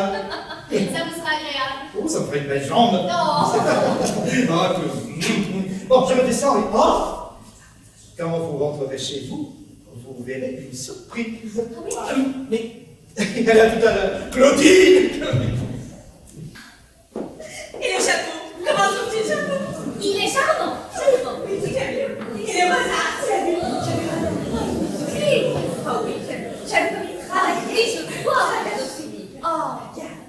Ça vous sera agréable. Oh, ça me ferait une belle jambe. Non. Ah, bon, je me descends et quand vous rentrerez chez vous, vous verrez une surprise. Ah oui, mais elle a tout à l'heure. Claudine! Et le chapeau? Comment trouves-tu le chapeau? Il est charmant. Oui, tu l'as vu. Il est rosard, tu l'as vu. Oui. Oh oui, j'aime comme il travaille. Oui, je vois, Madame Philippe. Oh, Regarde.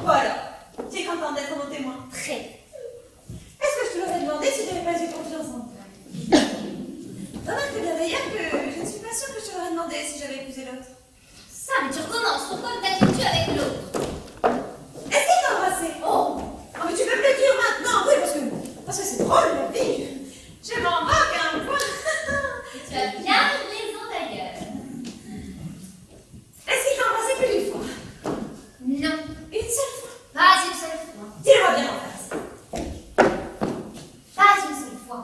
Voilà. Tu es contente d'être mon témoin? très. Est-ce que je te l'aurais demandé si tu n'avais pas eu confiance en toi? Remarque bien d'ailleurs que je ne suis pas sûre que je te l'aurais demandé si j'avais épousé l'autre. Ça, mais tu recommences. Pourquoi t'as-tu avec l'autre? Est-ce qu'il t'a embrassé? Oh, mais tu peux me le dire maintenant, oui, parce que c'est drôle la vie. Je m'en moque un peu. Tu as bien raison d'ailleurs. Est-ce qu'il t'a embrassé plus d'une fois? Non, Une seule fois? pas une seule fois. Dis-le-moi bien en face. Pas une seule fois.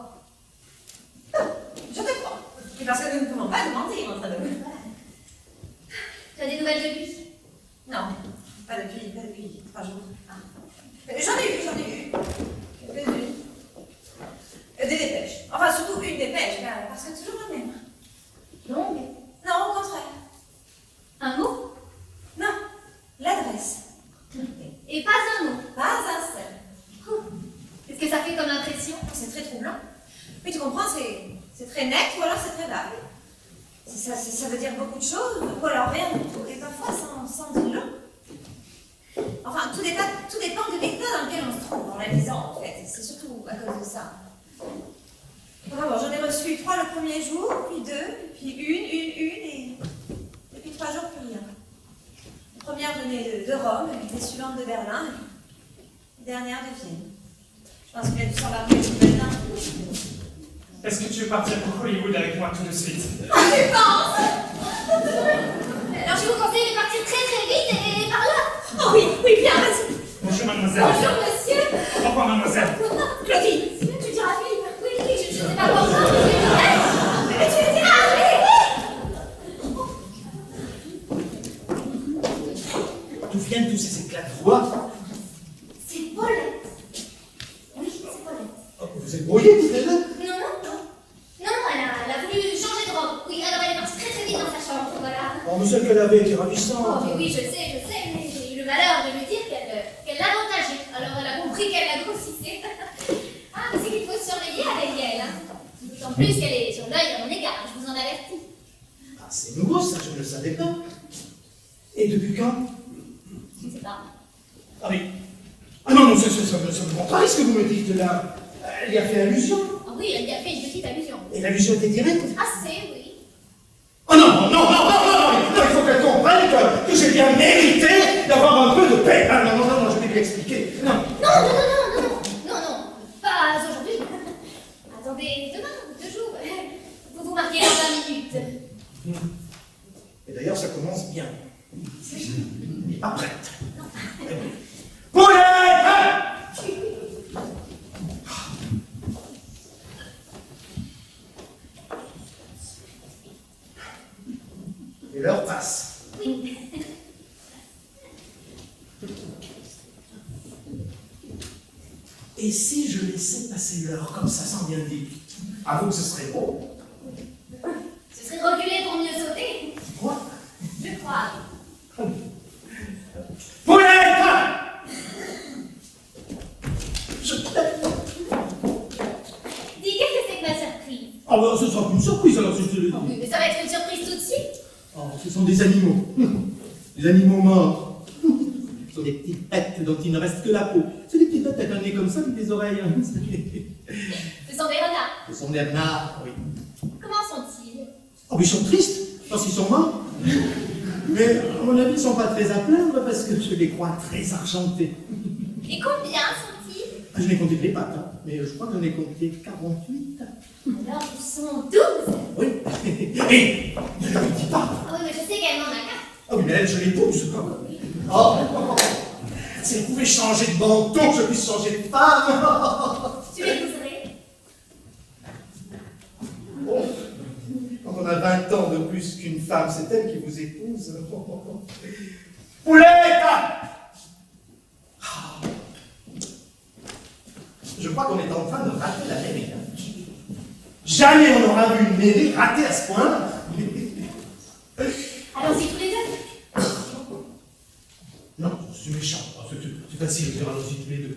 Je te crois. Et parce que nous ne pouvons pas nous mentir entre nous. Tu as des nouvelles de lui? Non, pas depuis 3 jours. J'en ai eu. Quelques-unes. Des dépêches. Enfin, surtout une dépêche, parce que toujours la même. Longue. Non, au contraire. Un mot? Non, l'adresse. Et pas un mot. Pas un seul. Qu'est-ce que ça fait comme impression? C'est très troublant. Mais tu comprends, c'est très net ou alors c'est très vague. Ça veut dire beaucoup de choses, ou alors rien du tout, et parfois sans dire long. Enfin, tout dépend de l'état dans lequel on se trouve en la lisant, en fait. C'est surtout à cause de ça. Vraiment, j'en ai reçu 3 le premier jour, puis 2, puis une, et depuis 3 jours, plus rien. La première venait de Rome, les suivantes de Berlin, et la dernière de Vienne. Je pense qu'il a dû s'embarquer sur Berlin. Est-ce que tu veux partir pour Hollywood avec moi tout de suite? Tu penses? Alors je vous conseille de partir très très vite et par là. Oh oui, bien, vas-y. Bonjour mademoiselle. Bonjour monsieur. Au revoir mademoiselle. Claudine. Tu diras Philippe? Oui, je sais pas pourquoi. Mais tu le diras, D'où viennent tous ces éclats de voix? C'est Paulette. Oui, c'est Paulette. Oh, vous êtes brouillé, vous êtes là? Non, elle a voulu changer de robe. Oui, alors elle est partie très très vite dans sa chambre, voilà. Oh, mais celle qu'elle avait était Oh, ravissante. mais oui, je sais, mais j'ai eu le malheur de lui dire qu'elle l'avantageait. Alors elle a compris qu'elle la grossissait. Ah, mais c'est qu'il faut surveiller avec elle, hein. D'autant plus qu'elle est sur l'œil à mon égard, je vous en avertis. Ah, c'est nouveau, ça, je ne le savais pas. Et depuis quand? Je ne sais pas. Ah, mais... Ah non, ça me contrarie ce que vous me dites là. Elle y a fait allusion. Ah oui, elle y a fait une petite allusion. Et l'allusion était directe. Assez, oui. Oh non, il faut qu'elle comprenne que j'ai bien mérité d'avoir un peu de paix. Ah non, je vais lui expliquer. Non. Non, pas aujourd'hui. Attendez, demain, 2 jours. Vous vous mariez dans 20 minutes. Et d'ailleurs, ça commence bien. Pas prête. Paulette! Et l'heure passe. Et si je laissais passer l'heure comme ça sans rien dire? Avoue que ce serait beau. Ce serait reculer pour mieux sauter. Quoi? Je crois. Paulette! Je t'aime. Dis, qu'est-ce que c'est que ma surprise? Ah bah ce sera plus une surprise alors si je te le dis. Oui, mais ça va être une surprise tout de suite. Oh, ce sont des animaux. Des animaux morts. Ce sont des petites bêtes dont il ne reste que la peau. C'est des petites bêtes avec un nez comme ça, avec des oreilles. Ce sont des renards. Ce sont des renards, oui. Comment sont-ils? Oh, mais ils sont tristes parce qu'ils sont morts. Mais à mon avis, ils ne sont pas très à plaindre parce que je les crois très argentés. Et combien sont-ils? Ah, je n'ai compté que les pattes, hein, mais je crois que j'en ai compté 48. Alors, ils sont 12. Oui. Et ne lui dis pas. Ah oui, mais je sais qu'elle m'en a 4. Ah oui, mais elle, je l'épouse. Oh, si elle pouvait changer de bandeau, que je puisse changer de femme. Tu l'épouserais? Oh, quand on a 20 ans de plus qu'une femme, c'est elle qui vous épouse. Poulette! Je crois qu'on est en train de rater la mairie. Jamais on n'aura vu une mairie ratée à ce point. Allons-y tous les deux. Non, je suis méchant. C'est facile de dire allons-y tous les deux.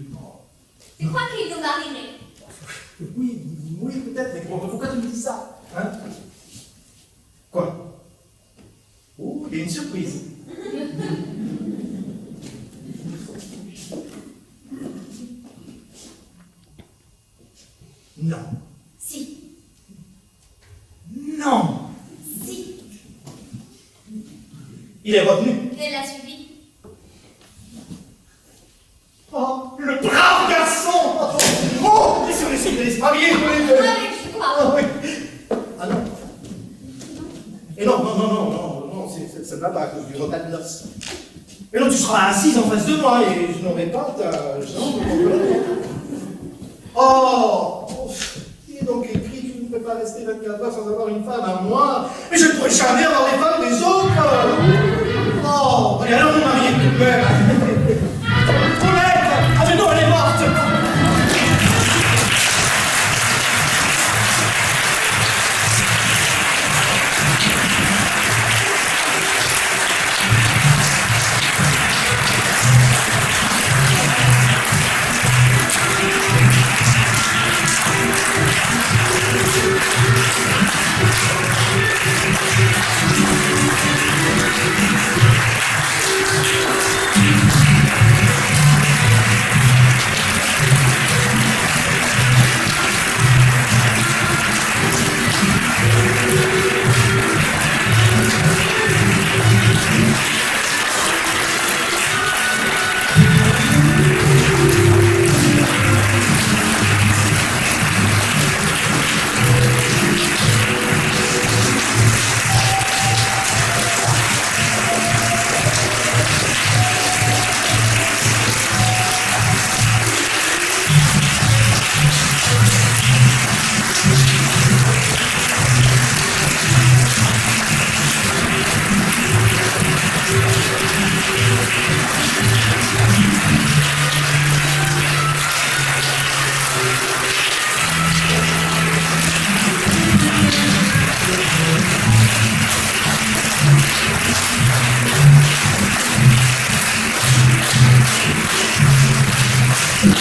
Tu crois qu'il nous marierait? Oui, oui, peut-être, mais pourquoi tu me dis ça? Hein? Quoi? Oh, il y a une surprise. Non. Si. Non. Si. Il est revenu. Elle l'a suivi. Oh, le brave garçon! Oh, laissez marier tous les deux. Avec joie. Ah oui. Ah non. Et non, ça ne va pas à cause du repas de noces. Et non, tu seras assise en face de moi et je n'aurai pas ta jambe. Oh, il est donc écrit que je ne peux pas rester 24 heures sans avoir une femme à moi. Mais je ne pourrai jamais avoir les femmes des autres. Oh, et alors nous marier tout de même. Paulette! Ah mais non, elle est morte! Thank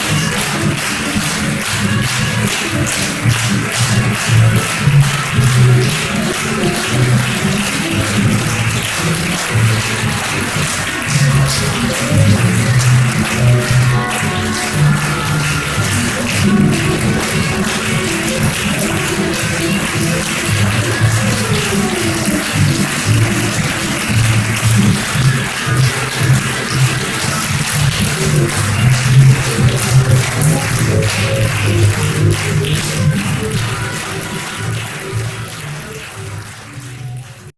you.